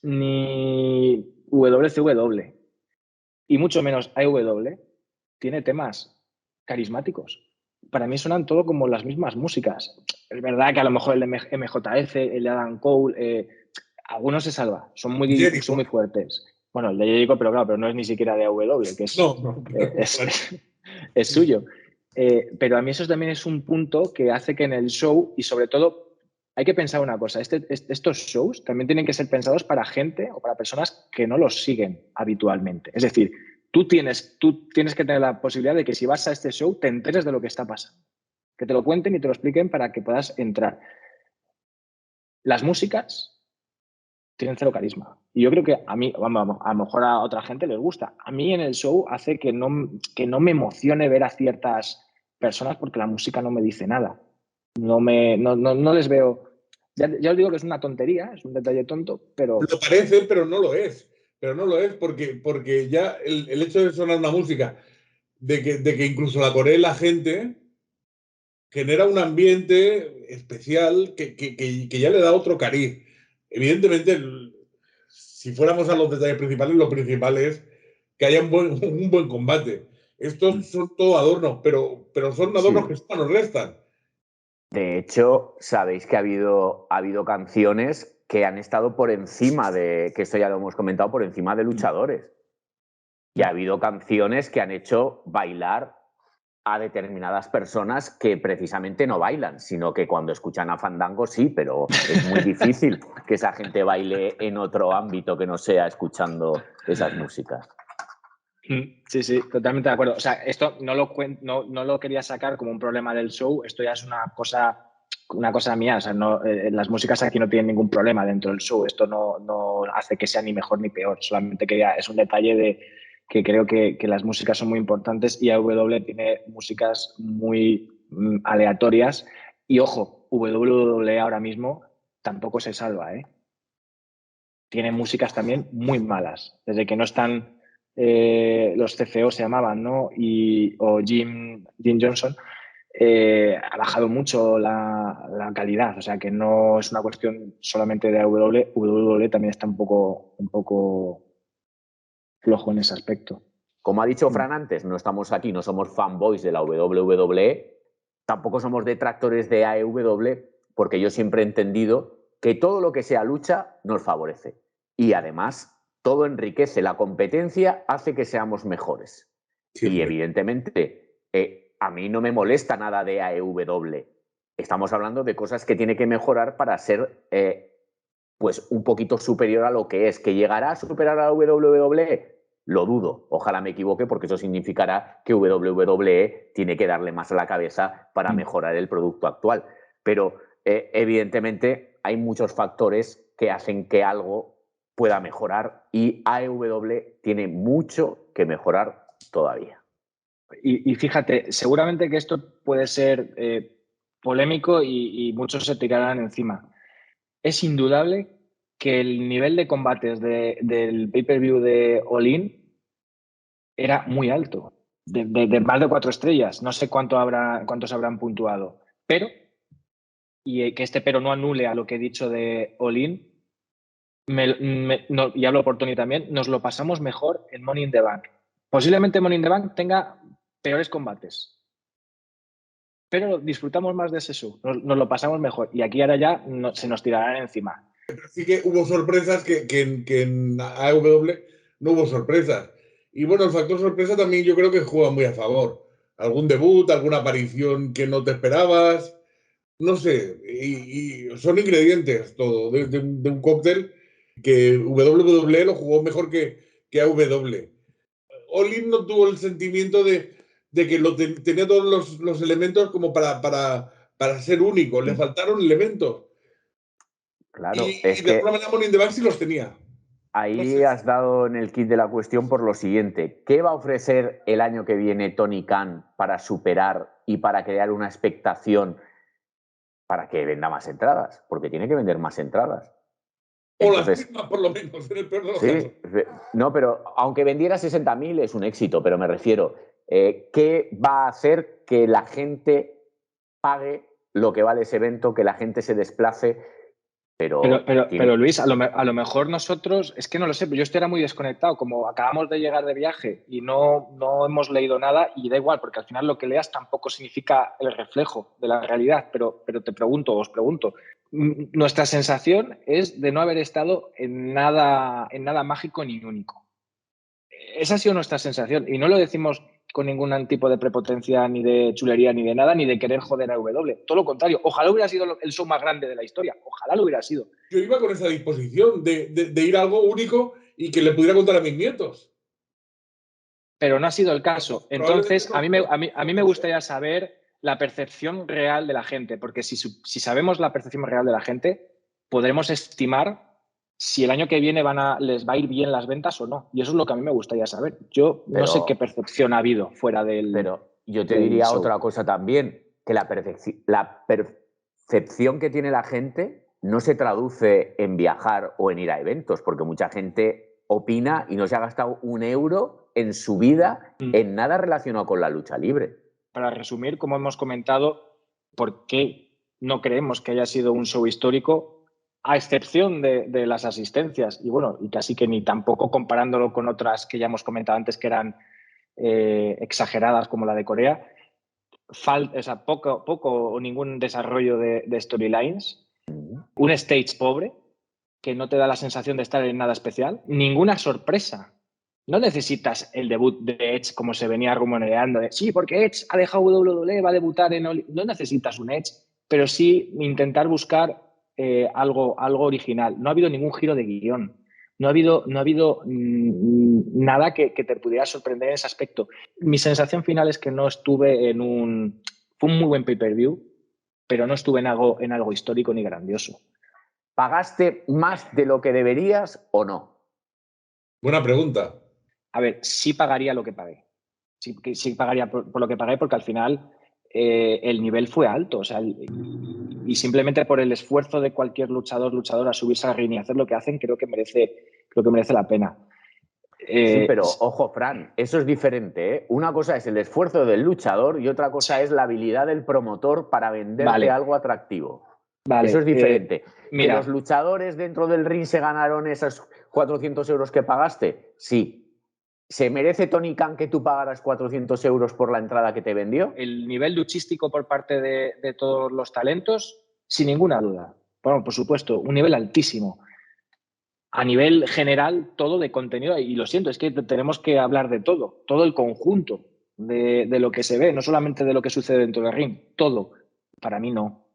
ni WCW, y mucho menos AEW, tiene temas carismáticos. Para mí suenan todo como las mismas músicas. Es verdad que a lo mejor el de MJF, el de Adam Cole, algunos se salva, son muy fuertes. Bueno, el de Jericho, pero claro, pero no es ni siquiera de AEW, que es, es suyo. Pero a mí eso también es un punto que hace que en el show, y sobre todo, hay que pensar una cosa, estos shows también tienen que ser pensados para gente o para personas que no los siguen habitualmente. Es decir, tú tienes que tener la posibilidad de que si vas a este show te enteres de lo que está pasando. Que te lo cuenten y te lo expliquen para que puedas entrar. Las músicas tienen cero carisma. Y yo creo que a mí, vamos, a lo mejor a otra gente les gusta. A mí en el show hace que no me emocione ver a ciertas personas porque la música no me dice nada. No les veo. Ya os digo que es una tontería, es un detalle tonto, pero. Lo parece, pero no lo es. Pero no lo es porque ya el hecho de sonar una música, de que incluso la coree la gente, genera un ambiente especial que ya le da otro cariz. Evidentemente, si fuéramos a los detalles principales, lo principal es que haya un buen combate. Estos son todo adornos, pero son adornos que nos restan. De hecho, sabéis que ha habido canciones que han estado por encima de, que esto ya lo hemos comentado, por encima de luchadores. Y ha habido canciones que han hecho bailar a determinadas personas que precisamente no bailan, sino que cuando escuchan a Fandango sí, pero es muy difícil que esa gente baile en otro ámbito que no sea escuchando esas músicas. Sí, sí, totalmente de acuerdo. O sea, esto no lo quería sacar como un problema del show, esto ya es una cosa mía. O sea, las músicas aquí no tienen ningún problema dentro del show, esto no hace que sea ni mejor ni peor, solamente es un detalle de que creo que las músicas son muy importantes y AEW tiene músicas muy aleatorias y ojo, WWE ahora mismo tampoco se salva, ¿eh? Tiene músicas también muy malas, desde que no están los CFO se llamaban, ¿no? O Jim Johnson, ha bajado mucho la calidad. O sea, que no es una cuestión solamente de AEW. WWE también está un poco flojo en ese aspecto. Como ha dicho Fran antes, no estamos aquí, no somos fanboys de la WWE, tampoco somos detractores de AEW, porque yo siempre he entendido que todo lo que sea lucha nos favorece. Y además, todo enriquece. La competencia hace que seamos mejores. Sí, y evidentemente, a mí no me molesta nada de AEW. Estamos hablando de cosas que tiene que mejorar para ser pues un poquito superior a lo que es. ¿Que llegará a superar a WWE? Lo dudo. Ojalá me equivoque, porque eso significará que WWE tiene que darle más a la cabeza para mejorar el producto actual. Pero evidentemente hay muchos factores que hacen que algo pueda mejorar y AEW tiene mucho que mejorar todavía. Y fíjate, seguramente que esto puede ser polémico y muchos se tirarán encima. Es indudable que el nivel de combates del pay-per-view de All-In era muy alto, de más de 4 estrellas. No sé cuántos habrán puntuado, pero, y que este pero no anule a lo que he dicho de All-In, y hablo por Tony también, nos lo pasamos mejor en Money in the Bank. Posiblemente Money in the Bank tenga peores combates, pero disfrutamos más de ese show, nos lo pasamos mejor y aquí ahora ya se nos tirarán encima. Sí que hubo sorpresas que en AEW no hubo sorpresas. Y bueno, el factor sorpresa también yo creo que juega muy a favor. Algún debut, alguna aparición que no te esperabas, no sé, y son ingredientes todo de un cóctel que WWE lo jugó mejor que AEW. All-In no tuvo el sentimiento de que tenía todos los elementos como para ser único, le faltaron elementos. Claro, y es de que alguna manera Money in the Bank sí los tenía. No ahí sé. has dado en el kit de la cuestión por lo siguiente. ¿Qué va a ofrecer el año que viene Tony Khan para superar y para crear una expectación para que venda más entradas? Porque tiene que vender más entradas. O las Entonces, mismas, por lo menos, en el peor de los sí, casos. no, pero aunque vendiera 60.000 es un éxito, pero me refiero, ¿qué va a hacer que la gente pague lo que vale ese evento, que la gente se desplace? Pero Luis, a lo mejor nosotros, es que no lo sé, yo estoy ahora muy desconectado, como acabamos de llegar de viaje y no hemos leído nada, y da igual, porque al final lo que leas tampoco significa el reflejo de la realidad, pero os pregunto, nuestra sensación es de no haber estado en nada mágico ni único. Esa ha sido nuestra sensación, y no lo decimos con ningún tipo de prepotencia, ni de chulería, ni de nada, ni de querer joder a W. Todo lo contrario, ojalá hubiera sido el show más grande de la historia, ojalá lo hubiera sido. Yo iba con esa disposición de ir a algo único y que le pudiera contar a mis nietos. Pero no ha sido el caso. Entonces, a mí me no gustaría saber la percepción real de la gente, porque si sabemos la percepción real de la gente, podremos estimar si el año que viene les va a ir bien las ventas o no. Y eso es lo que a mí me gustaría saber. Yo no sé qué percepción ha habido fuera del Pero yo te diría show. otra cosa también, que la percepción que tiene la gente no se traduce en viajar o en ir a eventos, porque mucha gente opina y no se ha gastado un euro en su vida en nada relacionado con la lucha libre. Para resumir, como hemos comentado, ¿por qué no creemos que haya sido un show histórico? A excepción de las asistencias, y bueno, y casi que ni tampoco comparándolo con otras que ya hemos comentado antes que eran exageradas como la de Corea, poco o ningún desarrollo de storylines, un stage pobre que no te da la sensación de estar en nada especial, ninguna sorpresa. No necesitas el debut de Edge como se venía rumoreando, sí, porque Edge ha dejado WWE, va a debutar en... No necesitas un Edge, pero sí intentar buscar algo original. No ha habido ningún giro de guión. No ha habido nada que te pudiera sorprender en ese aspecto. Mi sensación final es que no estuve en un... Fue un muy buen pay-per-view, pero no estuve en algo histórico ni grandioso. ¿Pagaste más de lo que deberías o no? Buena pregunta. A ver, sí pagaría lo que pagué. Sí pagaría por lo que pagué, porque al final el nivel fue alto. O sea, y simplemente por el esfuerzo de cualquier luchadora a subirse al ring y hacer lo que hacen, creo que merece la pena. Sí, pero ojo, Fran, eso es diferente, ¿eh? Una cosa es el esfuerzo del luchador y otra cosa es la habilidad del promotor para venderte algo atractivo. Vale, eso es diferente. Mira, ¿que los luchadores dentro del ring se ganaron esos 400 euros que pagaste? Sí. ¿Se merece Tony Khan que tú pagaras 400 euros por la entrada que te vendió? El nivel luchístico por parte de todos los talentos, sin ninguna duda. Bueno, por supuesto, un nivel altísimo. A nivel general, todo de contenido, y lo siento, es que tenemos que hablar de todo el conjunto de lo que se ve, no solamente de lo que sucede dentro del ring, todo. Para mí no.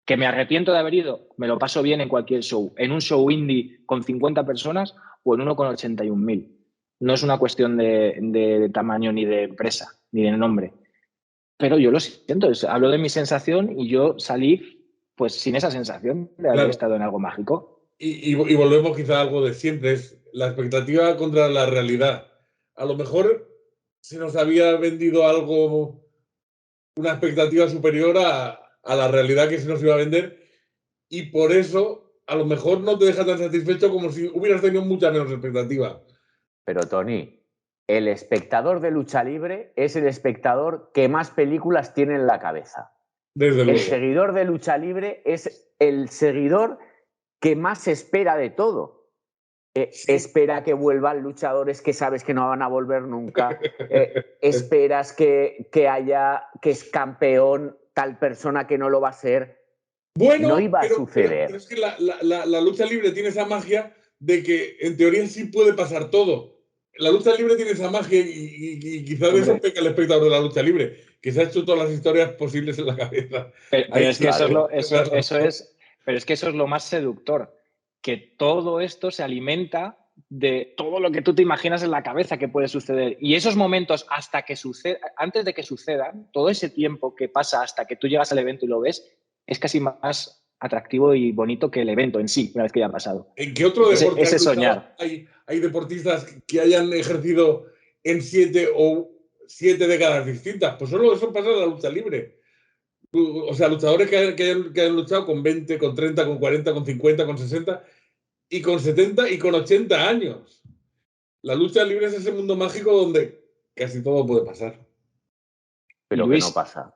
¿Que me arrepiento de haber ido? Me lo paso bien en cualquier show. En un show indie con 50 personas o en uno con 81.000. No es una cuestión de tamaño ni de empresa, ni de nombre. Pero yo lo siento, hablo de mi sensación y yo salí pues sin esa sensación de haber estado en algo mágico. Y volvemos quizá a algo de siempre, es la expectativa contra la realidad. A lo mejor se nos había vendido algo, una expectativa superior a la realidad que se nos iba a vender, y por eso a lo mejor no te deja tan satisfecho como si hubieras tenido mucha menos expectativa. Pero Tony, el espectador de lucha libre es el espectador que más películas tiene en la cabeza. Desde luego. El seguidor de lucha libre es el seguidor que más espera de todo. Espera que vuelvan luchadores que sabes que no van a volver nunca. Esperas que es campeón tal persona que no lo va a ser. Bueno, no iba a suceder. Pero es que la lucha libre tiene esa magia de que en teoría sí puede pasar todo. La lucha libre tiene esa magia y quizás de eso peca el espectador de la lucha libre, que se ha hecho todas las historias posibles en la cabeza. Pero es que eso es lo más seductor, que todo esto se alimenta de todo lo que tú te imaginas en la cabeza que puede suceder. Y esos momentos antes de que sucedan, todo ese tiempo que pasa hasta que tú llegas al evento y lo ves, es casi más atractivo y bonito que el evento en sí, una vez que ya ha pasado. ¿En qué otro deporte ese soñar? Hay deportistas que hayan ejercido en 7 décadas distintas? Pues solo eso pasa en la lucha libre. O sea, luchadores que hayan luchado con 20, con 30, con 40, con 50, con 60 y con 70 y con 80 años. La lucha libre es ese mundo mágico donde casi todo puede pasar. Pero Luis, que no pasa.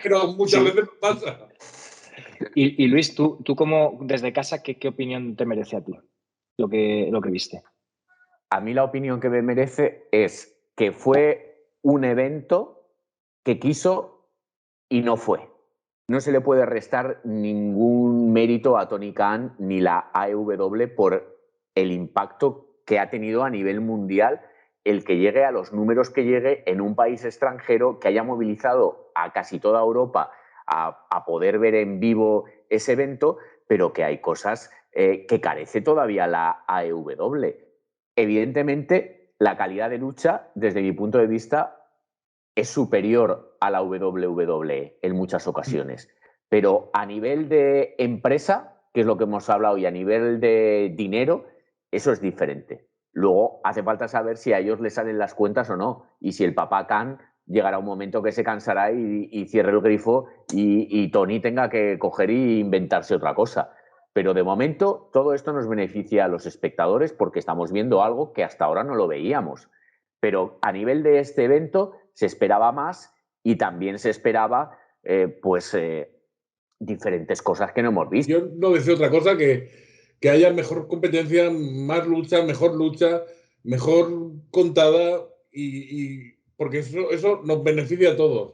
Pero muchas veces no pasa. Y Luis, tú como desde casa, ¿qué opinión te merece a ti lo que viste? A mí la opinión que me merece es que fue un evento que quiso y no fue. No se le puede restar ningún mérito a Tony Khan ni la AEW por el impacto que ha tenido a nivel mundial el que llegue a los números que llegue en un país extranjero, que haya movilizado a casi toda Europa a poder ver en vivo ese evento, pero que hay cosas que carece todavía la AEW. Evidentemente, la calidad de lucha, desde mi punto de vista, es superior a la WWE en muchas ocasiones. Pero a nivel de empresa, que es lo que hemos hablado, y a nivel de dinero, eso es diferente. Luego hace falta saber si a ellos les salen las cuentas o no, y si el papá Khan llegará un momento que se cansará y cierre el grifo y Tony tenga que coger e inventarse otra cosa. Pero de momento todo esto nos beneficia a los espectadores porque estamos viendo algo que hasta ahora no lo veíamos. Pero a nivel de este evento se esperaba más y también se esperaba diferentes cosas que no hemos visto. Yo no decía otra cosa que haya mejor competencia, más lucha, mejor contada y porque eso nos beneficia a todos.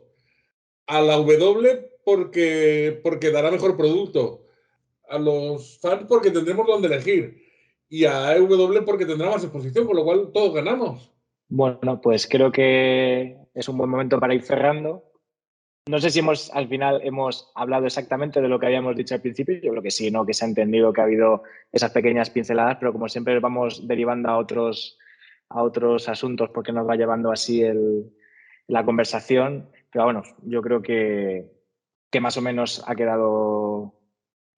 A la W porque dará mejor producto, a los fans porque tendremos donde elegir y a AEW porque tendrá más exposición, con lo cual todos ganamos. Bueno, pues creo que es un buen momento para ir cerrando. No sé si al final hemos hablado exactamente de lo que habíamos dicho al principio. Yo creo que sí, ¿no? Que se ha entendido que ha habido esas pequeñas pinceladas, pero como siempre vamos derivando a otros asuntos porque nos va llevando así la conversación. Pero bueno, yo creo que más o menos ha quedado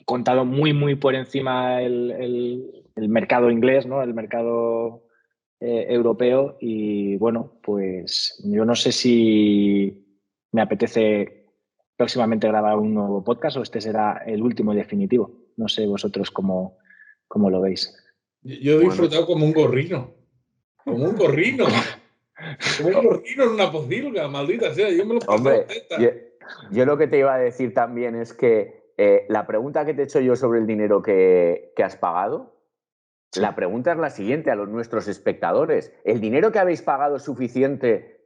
contado muy, muy por encima el mercado inglés, ¿no? El mercado europeo. Y bueno, pues yo no sé si me apetece próximamente grabar un nuevo podcast o este será el último y definitivo. No sé vosotros cómo lo veis. Yo he disfrutado como un gorrino. Como un gorrino. Como un gorrino en una pocilga, maldita sea. Yo me lo paso. Hombre, yo lo que te iba a decir también es que la pregunta que te he hecho yo sobre el dinero que has pagado, sí. La pregunta es la siguiente a nuestros espectadores. ¿El dinero que habéis pagado es suficiente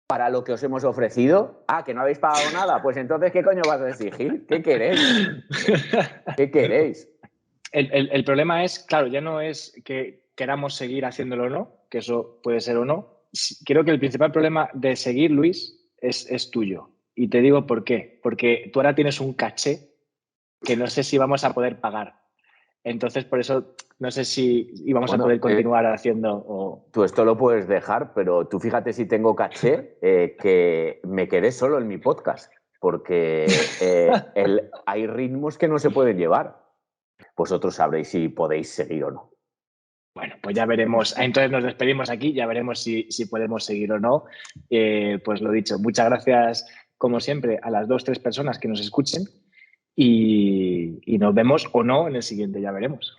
para lo que os hemos ofrecido? Ah, ¿que no habéis pagado nada? Pues entonces, ¿qué coño vas a exigir? ¿Qué queréis? ¿Qué queréis? El problema es, claro, ya no es que queramos seguir haciéndolo o no, que eso puede ser o no. Creo que el principal problema de seguir, Luis, es tuyo. Y te digo por qué. Porque tú ahora tienes un caché que no sé si vamos a poder pagar. Entonces, por eso no sé si íbamos a poder continuar haciendo. Tú esto lo puedes dejar, pero tú fíjate si tengo caché que me quedé solo en mi podcast, porque hay ritmos que no se pueden llevar. Vosotros sabréis si podéis seguir o no. Bueno, pues ya veremos. Entonces nos despedimos aquí, ya veremos si podemos seguir o no. Pues lo dicho, muchas gracias, como siempre, a las 2-3 personas que nos escuchen y nos vemos o no en el siguiente, ya veremos.